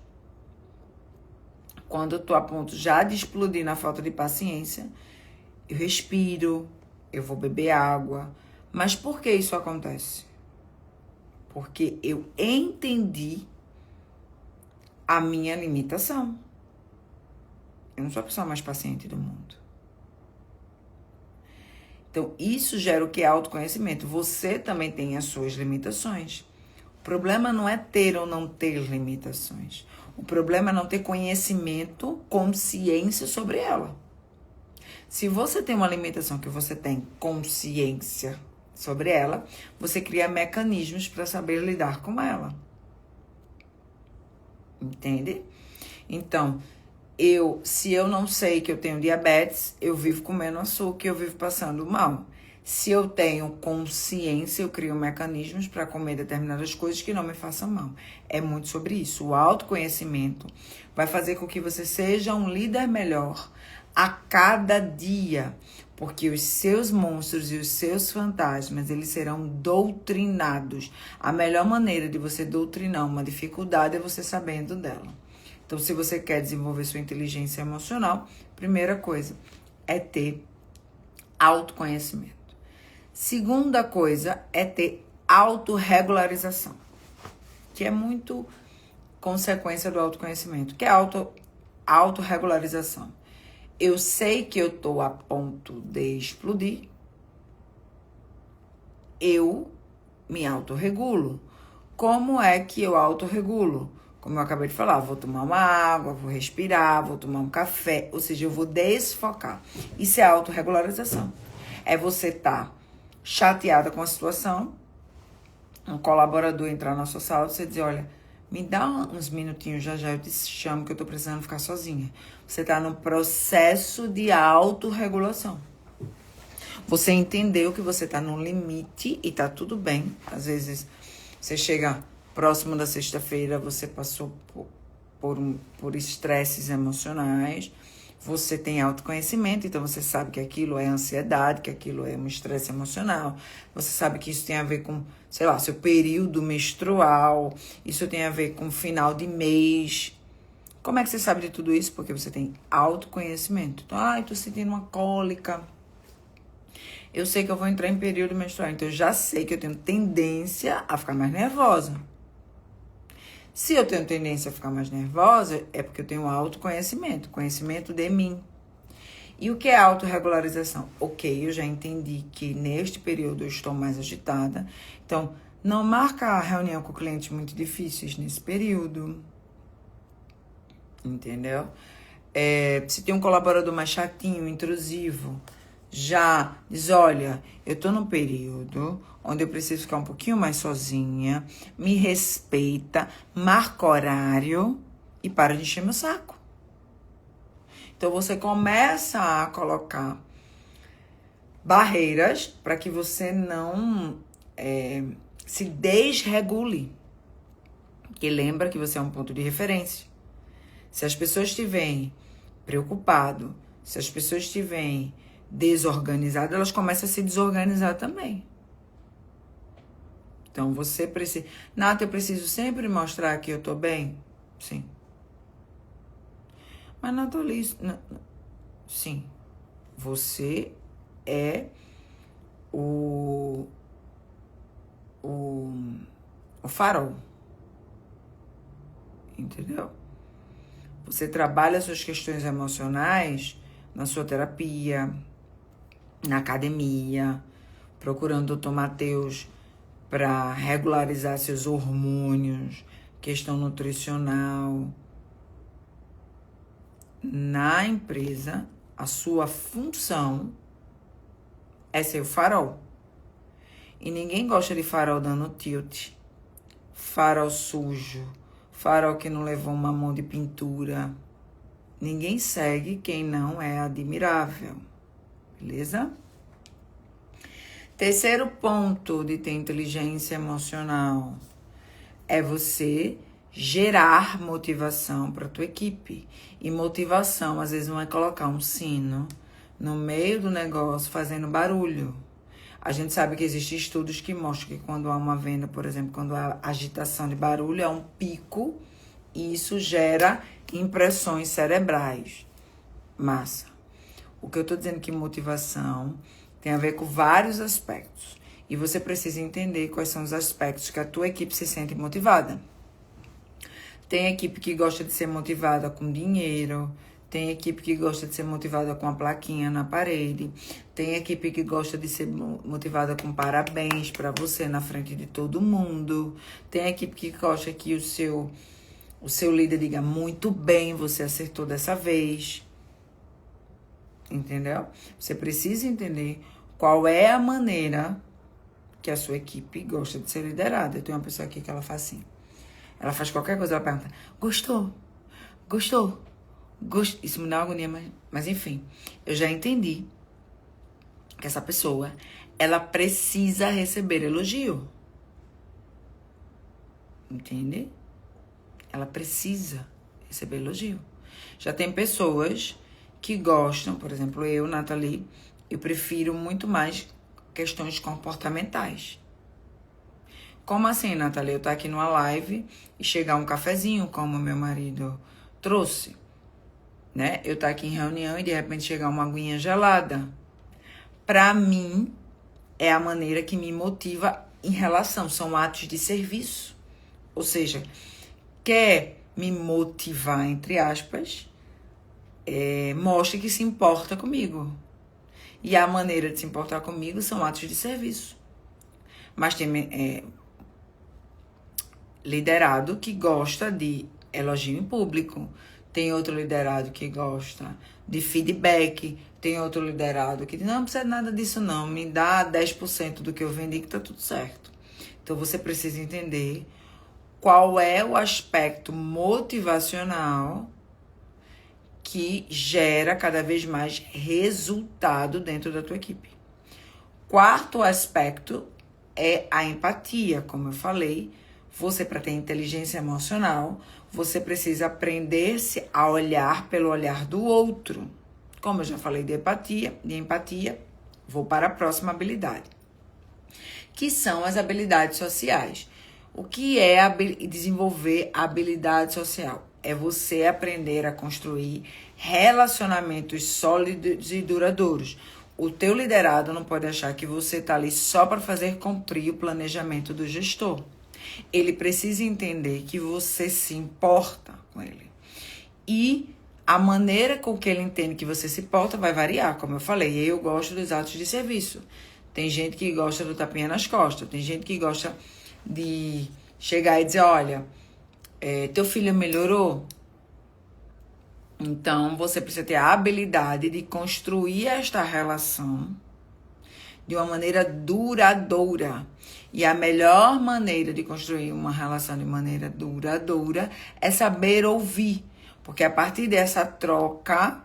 Quando eu tô a ponto já de explodir na falta de paciência, eu respiro, eu vou beber água. Mas por que isso acontece? Porque eu entendi a minha limitação. Eu não sou a pessoa mais paciente do mundo. Então, isso gera o que é autoconhecimento. Você também tem as suas limitações. O problema não é ter ou não ter limitações. O problema é não ter conhecimento, consciência sobre ela. Se você tem uma limitação que você tem consciência sobre ela, você cria mecanismos para saber lidar com ela. Entende? Então, se eu não sei que eu tenho diabetes, eu vivo comendo açúcar e eu vivo passando mal. Se eu tenho consciência, eu crio mecanismos para comer determinadas coisas que não me façam mal. É muito sobre isso. O autoconhecimento vai fazer com que você seja um líder melhor a cada dia, porque os seus monstros e os seus fantasmas, eles serão doutrinados. A melhor maneira de você doutrinar uma dificuldade é você sabendo dela. Então, se você quer desenvolver sua inteligência emocional, primeira coisa é ter autoconhecimento. Segunda coisa é ter autorregularização, que é muito consequência do autoconhecimento, que é autorregularização. Eu sei que eu tô a ponto de explodir, eu me autorregulo. Como é que eu autorregulo? Como eu acabei de falar, vou tomar uma água, vou respirar, vou tomar um café, ou seja, eu vou desfocar. Isso é autorregularização. É você estar chateada com a situação, um colaborador entrar na sua sala, você dizer, olha, me dá uns minutinhos, já eu te chamo que eu tô precisando ficar sozinha. Você tá no processo de autorregulação. Você entendeu que você tá no limite e tá tudo bem. Às vezes, você chega próximo da sexta-feira, você passou por estresses emocionais, você tem autoconhecimento, então você sabe que aquilo é ansiedade, que aquilo é um estresse emocional. Você sabe que isso tem a ver com, sei lá, seu período menstrual, isso tem a ver com final de mês. Como é que você sabe de tudo isso? Porque você tem autoconhecimento. Então, eu tô sentindo uma cólica. Eu sei que eu vou entrar em período menstrual, então eu já sei que eu tenho tendência a ficar mais nervosa. Se eu tenho tendência a ficar mais nervosa, é porque eu tenho autoconhecimento, conhecimento de mim. E o que é autorregularização? Ok, eu já entendi que neste período eu estou mais agitada. Então, não marca a reunião com clientes muito difíceis nesse período. Entendeu? Se tem um colaborador mais chatinho, intrusivo, já diz, olha, eu tô num período onde eu preciso ficar um pouquinho mais sozinha, me respeita, marca horário e para de encher meu saco. Então, você começa a colocar barreiras para que você não se desregule. E lembra que você é um ponto de referência. Se as pessoas estiverem preocupadas, se as pessoas estiverem desorganizadas, elas começam a se desorganizar também. Então, você precisa... Nata, eu preciso sempre mostrar que eu tô bem? Sim. Mas, Nathalie... Sim. Você é o farol. Entendeu? Você trabalha suas questões emocionais na sua terapia, na academia, procurando o Dr. Matheus para regularizar seus hormônios, questão nutricional. Na empresa, a sua função é ser o farol. E ninguém gosta de farol dando tilt, farol sujo, farol que não levou uma mão de pintura. Ninguém segue quem não é admirável. Beleza? Terceiro ponto de ter inteligência emocional é você gerar motivação para a tua equipe. E motivação, às vezes, não é colocar um sino no meio do negócio fazendo barulho. A gente sabe que existem estudos que mostram que quando há uma venda, por exemplo, quando há agitação de barulho, é um pico e isso gera impressões cerebrais. Massa. O que eu tô dizendo que motivação tem a ver com vários aspectos. E você precisa entender quais são os aspectos que a tua equipe se sente motivada. Tem equipe que gosta de ser motivada com dinheiro. Tem equipe que gosta de ser motivada com a plaquinha na parede. Tem equipe que gosta de ser motivada com parabéns para você na frente de todo mundo. Tem equipe que gosta que o seu líder diga muito bem, você acertou dessa vez. Entendeu? Você precisa entender qual é a maneira que a sua equipe gosta de ser liderada. Eu tenho uma pessoa aqui que ela faz assim. Ela faz qualquer coisa, ela pergunta, gostou? Gostou? Isso me dá uma agonia, mas enfim. Eu já entendi que essa pessoa, ela precisa receber elogio. Entende? Ela precisa receber elogio. Já tem pessoas que gostam, por exemplo, eu, Nathalie, eu prefiro muito mais questões comportamentais. Como assim, Nathalie? Eu tô aqui numa live e chegar um cafezinho, como meu marido trouxe, né? Eu tô aqui em reunião e de repente chegar uma aguinha gelada. Pra mim, é a maneira que me motiva em relação, são atos de serviço. Ou seja, quer me motivar, entre aspas, mostre que se importa comigo. E a maneira de se importar comigo são atos de serviço. Mas tem liderado que gosta de elogio em público. Tem outro liderado que gosta de feedback. Tem outro liderado que diz, não precisa de nada disso não, me dá 10% do que eu vendi que tá tudo certo. Então você precisa entender qual é o aspecto motivacional que gera cada vez mais resultado dentro da tua equipe. Quarto aspecto é a empatia. Como eu falei, você, para ter inteligência emocional, você precisa aprender-se a olhar pelo olhar do outro. Como eu já falei de empatia, vou para a próxima habilidade, que são as habilidades sociais. O que é desenvolver habilidade social? É você aprender a construir relacionamentos sólidos e duradouros. O teu liderado não pode achar que você está ali só para fazer cumprir o planejamento do gestor. Ele precisa entender que você se importa com ele. E a maneira com que ele entende que você se importa vai variar. Como eu falei, eu gosto dos atos de serviço. Tem gente que gosta do tapinha nas costas. Tem gente que gosta de chegar e dizer, olha, teu filho melhorou? Então, você precisa ter a habilidade de construir esta relação de uma maneira duradoura. E a melhor maneira de construir uma relação de maneira duradoura é saber ouvir. Porque a partir dessa troca,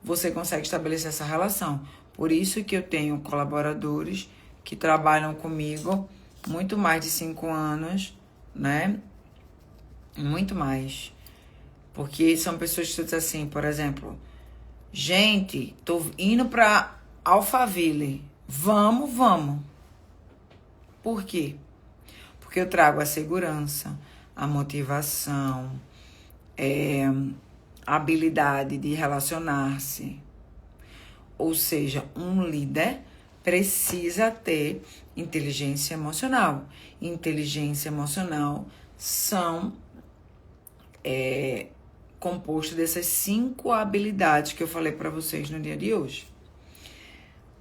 você consegue estabelecer essa relação. Por isso que eu tenho colaboradores que trabalham comigo muito mais de 5 anos, né? Muito mais. Porque são pessoas que dizem assim, por exemplo, gente, tô indo pra Alphaville. Vamos. Por quê? Porque eu trago a segurança, a motivação, a habilidade de relacionar-se. Ou seja, um líder precisa ter inteligência emocional. Inteligência emocional são composto dessas 5 habilidades que eu falei para vocês no dia de hoje.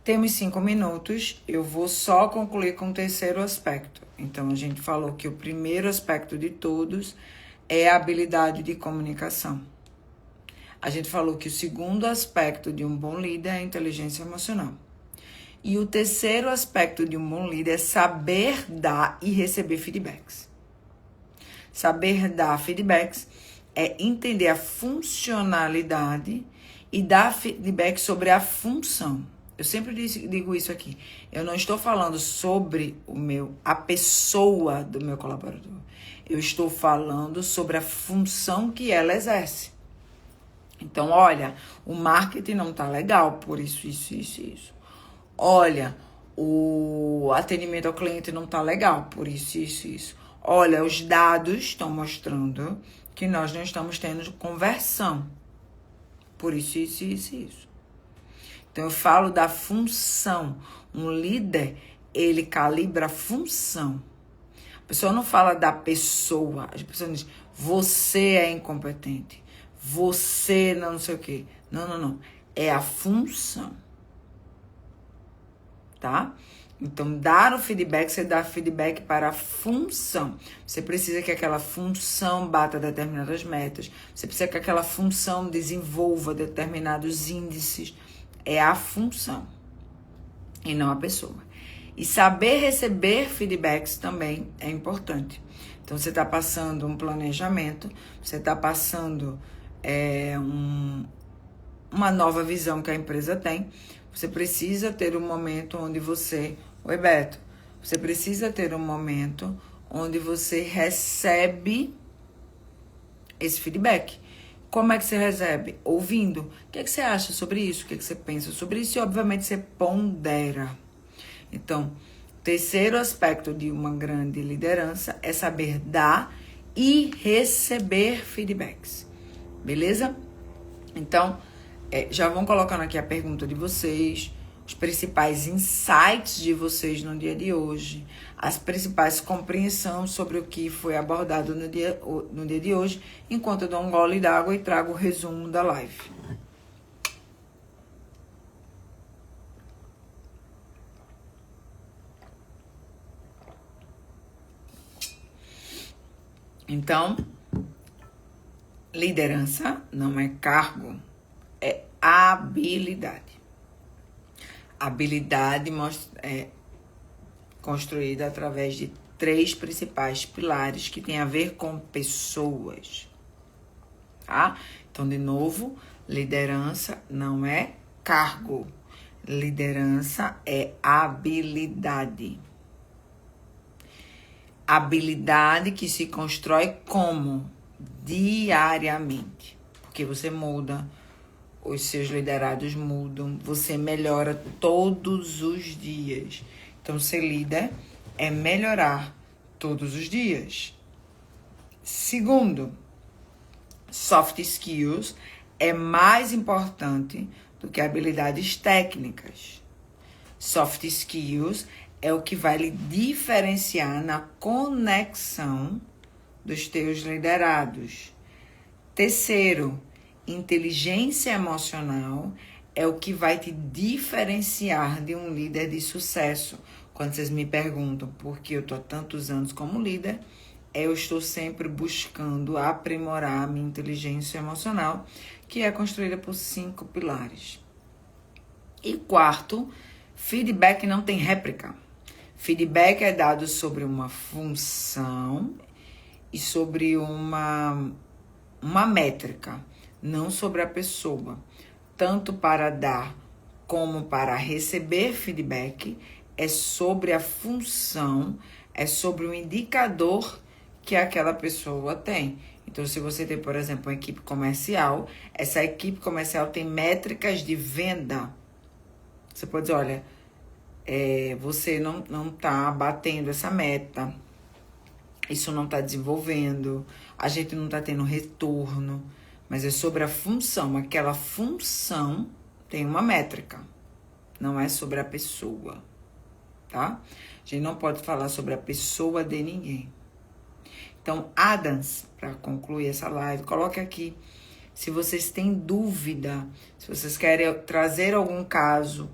Temos 5 minutos, eu vou só concluir com o terceiro aspecto. Então, a gente falou que o primeiro aspecto de todos é a habilidade de comunicação. A gente falou que o segundo aspecto de um bom líder é a inteligência emocional. E o terceiro aspecto de um bom líder é saber dar e receber feedbacks. Saber dar feedbacks é entender a funcionalidade e dar feedback sobre a função. Eu sempre digo isso aqui. Eu não estou falando sobre a pessoa do meu colaborador. Eu estou falando sobre a função que ela exerce. Então, olha, o marketing não tá legal por isso. Olha, o atendimento ao cliente não tá legal por isso. Olha, os dados estão mostrando que nós não estamos tendo conversão por isso. Então, eu falo da função. Um líder, ele calibra a função. A pessoa não fala da pessoa. A pessoa diz, você é incompetente. Você não sei o quê. Não. É a função. Tá? Então, dar o feedback, você dá feedback para a função. Você precisa que aquela função bata determinadas metas. Você precisa que aquela função desenvolva determinados índices. é a função e não a pessoa. E saber receber feedbacks também é importante. Então, você está passando um planejamento, você está passando uma nova visão que a empresa tem. Você precisa ter um momento onde você... Oi, Beto. Você precisa ter um momento onde você recebe esse feedback. Como é que você recebe? Ouvindo. O que é que você acha sobre isso? O que é que você pensa sobre isso? E, obviamente, você pondera. Então, terceiro aspecto de uma grande liderança é saber dar e receber feedbacks. Beleza? Então, já vão colocando aqui a pergunta de vocês, os principais insights de vocês no dia de hoje, as principais compreensões sobre o que foi abordado no dia de hoje, enquanto eu dou um gole d'água e trago o resumo da live. Então, liderança não é cargo, é habilidade. Habilidade é construída através de 3 principais pilares que tem a ver com pessoas, tá? Então, de novo, liderança não é cargo. Liderança é habilidade. Habilidade que se constrói como? Diariamente. Porque você muda, os seus liderados mudam, você melhora todos os dias. Então, ser líder é melhorar todos os dias. Segundo, soft skills é mais importante do que habilidades técnicas. Soft skills é o que vai lhe diferenciar na conexão dos teus liderados. Terceiro, inteligência emocional é o que vai te diferenciar de um líder de sucesso. Quando vocês me perguntam por que eu estou há tantos anos como líder, eu estou sempre buscando aprimorar a minha inteligência emocional, que é construída por 5 pilares. E quarto, feedback não tem réplica. Feedback é dado sobre uma função e sobre uma métrica, não sobre a pessoa. Tanto para dar como para receber feedback, é sobre a função, é sobre o indicador que aquela pessoa tem. Então, se você tem, por exemplo, uma equipe comercial, essa equipe comercial tem métricas de venda. Você pode dizer, olha, você não está batendo essa meta, isso não está desenvolvendo, a gente não está tendo retorno, mas é sobre a função. Aquela função tem uma métrica, não é sobre a pessoa, tá? A gente não pode falar sobre a pessoa de ninguém. Então, Adams, para concluir essa live, coloque aqui, se vocês têm dúvida, se vocês querem trazer algum caso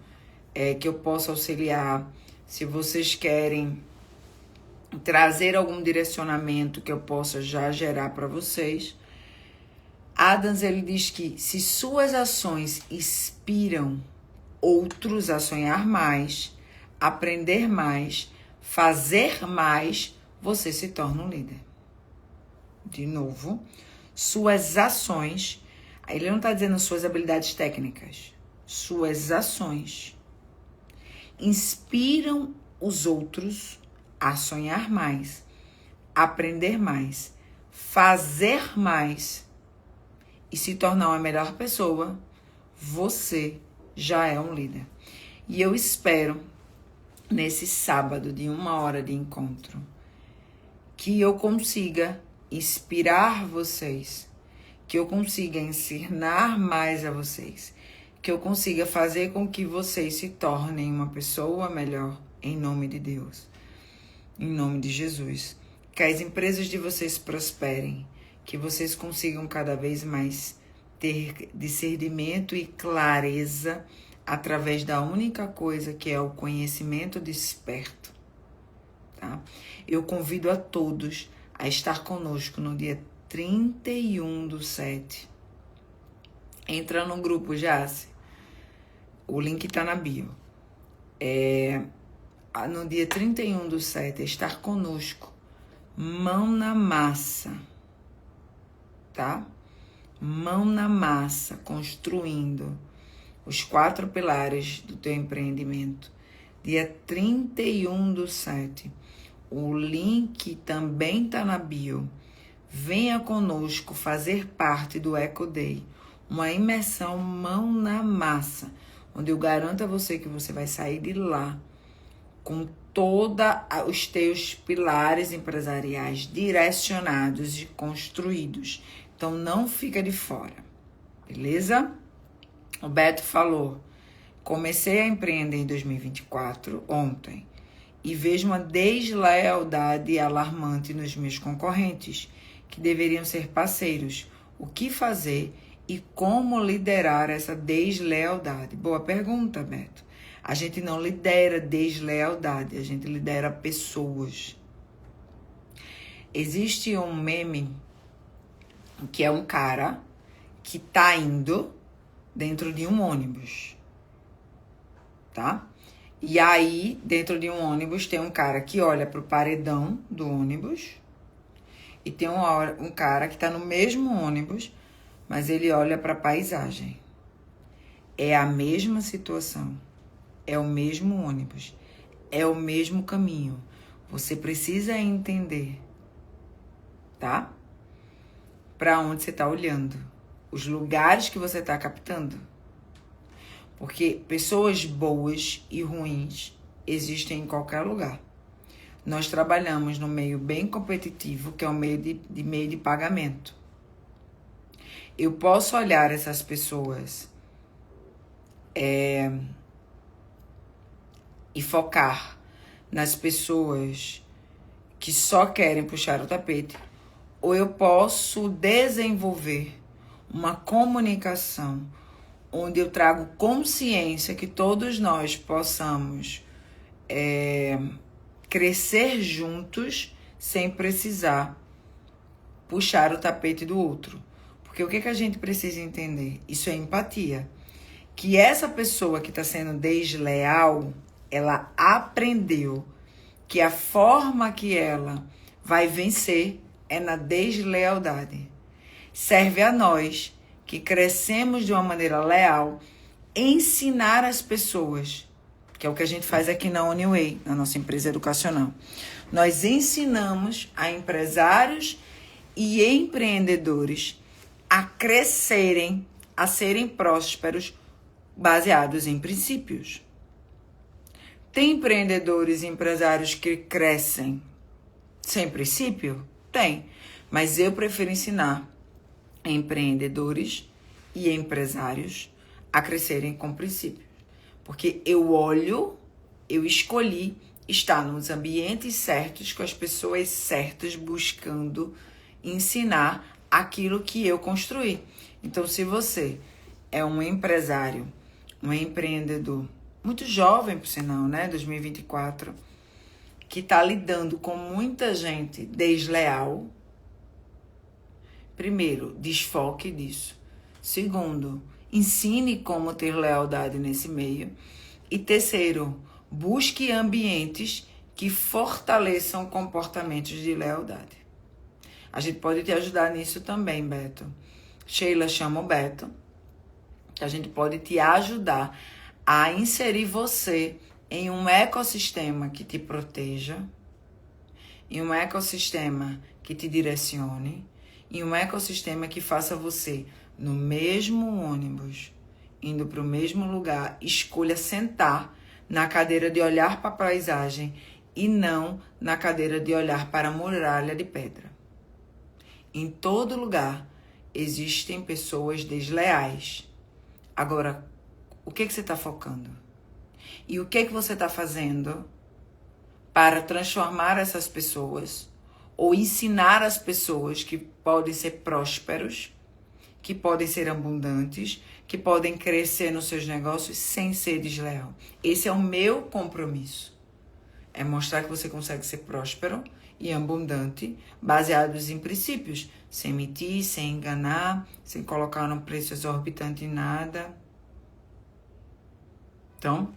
que eu possa auxiliar, se vocês querem trazer algum direcionamento que eu possa já gerar para vocês. Adams, ele diz que se suas ações inspiram outros a sonhar mais, aprender mais, fazer mais, você se torna um líder. De novo, suas ações, ele não está dizendo suas habilidades técnicas, suas ações inspiram os outros a sonhar mais, aprender mais, fazer mais e se tornar uma melhor pessoa, você já é um líder. E eu espero, nesse sábado de 1 hora de encontro, que eu consiga inspirar vocês, que eu consiga ensinar mais a vocês, que eu consiga fazer com que vocês se tornem uma pessoa melhor, em nome de Deus, em nome de Jesus. Que as empresas de vocês prosperem, que vocês consigam cada vez mais ter discernimento e clareza através da única coisa que é o conhecimento desperto, tá? Eu convido a todos a estar conosco no dia 31/7. Entra no grupo, Jace. O link tá na bio. No dia 31/7, estar conosco. Mão na massa. Tá? Mão na massa, construindo os 4 pilares do teu empreendimento. Dia 31/7. O link também tá na bio. Venha conosco fazer parte do Eco Day, uma imersão mão na massa, onde eu garanto a você que você vai sair de lá com todos os teus pilares empresariais direcionados e construídos. Então não fica de fora, beleza? O Beto falou, comecei a empreender em 2024, ontem, e vejo uma deslealdade alarmante nos meus concorrentes, que deveriam ser parceiros. O que fazer e como liderar essa deslealdade? Boa pergunta, Beto. A gente não lidera deslealdade, a gente lidera pessoas. Existe um meme que é um cara que tá indo dentro de um ônibus, tá? E aí, dentro de um ônibus, tem um cara que olha pro paredão do ônibus e tem um cara que tá no mesmo ônibus, mas ele olha pra paisagem. É a mesma situação, é o mesmo ônibus, é o mesmo caminho. Você precisa entender, tá? Pra onde você tá olhando, os lugares que você tá captando. Porque pessoas boas e ruins existem em qualquer lugar. Nós trabalhamos no meio bem competitivo, que é o meio de pagamento. Eu posso olhar essas pessoas e focar nas pessoas que só querem puxar o tapete, ou eu posso desenvolver uma comunicação onde eu trago consciência que todos nós possamos crescer juntos sem precisar puxar o tapete do outro. Porque o que a gente precisa entender? Isso é empatia. Que essa pessoa que está sendo desleal, ela aprendeu que a forma que ela vai vencer é na deslealdade. Serve a nós, que crescemos de uma maneira leal, ensinar as pessoas, que é o que a gente faz aqui na Uniway, na nossa empresa educacional. Nós ensinamos a empresários e empreendedores a crescerem, a serem prósperos, baseados em princípios. Tem empreendedores e empresários que crescem sem princípio? Tem, mas eu prefiro ensinar empreendedores e empresários a crescerem com princípios. Porque eu escolhi estar nos ambientes certos, com as pessoas certas, buscando ensinar aquilo que eu construí. Então, se você é um empresário, um empreendedor, muito jovem, por sinal, né, 2024, que está lidando com muita gente desleal, primeiro, desfoque disso. Segundo, ensine como ter lealdade nesse meio. E terceiro, busque ambientes que fortaleçam comportamentos de lealdade. A gente pode te ajudar nisso também, Beto. Sheila chama o Beto, que a gente pode te ajudar a inserir você em um ecossistema que te proteja, em um ecossistema que te direcione, em um ecossistema que faça você, no mesmo ônibus, indo para o mesmo lugar, escolha sentar na cadeira de olhar para a paisagem e não na cadeira de olhar para a muralha de pedra. Em todo lugar existem pessoas desleais. Agora, o que você está focando? E o que você está fazendo para transformar essas pessoas ou ensinar as pessoas que podem ser prósperos, que podem ser abundantes, que podem crescer nos seus negócios sem ser desleal? Esse é o meu compromisso. É mostrar que você consegue ser próspero e abundante, baseados em princípios, sem mentir, sem enganar, sem colocar um preço exorbitante em nada. Então,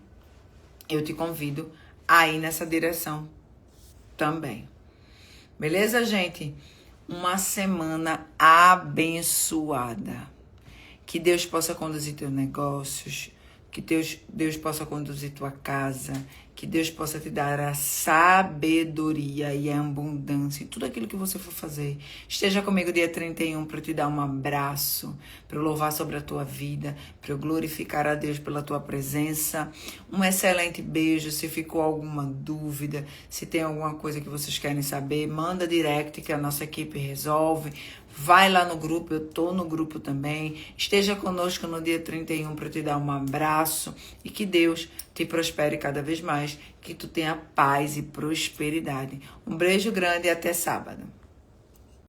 eu te convido a ir nessa direção também. Beleza, gente? Uma semana abençoada. Que Deus possa conduzir teus negócios, que Deus possa conduzir tua casa, que Deus possa te dar a sabedoria e a abundância em tudo aquilo que você for fazer. Esteja comigo dia 31 para te dar um abraço, para eu louvar sobre a tua vida, para eu glorificar a Deus pela tua presença. Um excelente beijo. Se ficou alguma dúvida, se tem alguma coisa que vocês querem saber, manda direct que a nossa equipe resolve. Vai lá no grupo, eu tô no grupo também. Esteja conosco no dia 31 para te dar um abraço e que Deus te prospere cada vez mais, que tu tenha paz e prosperidade. Um beijo grande e até sábado.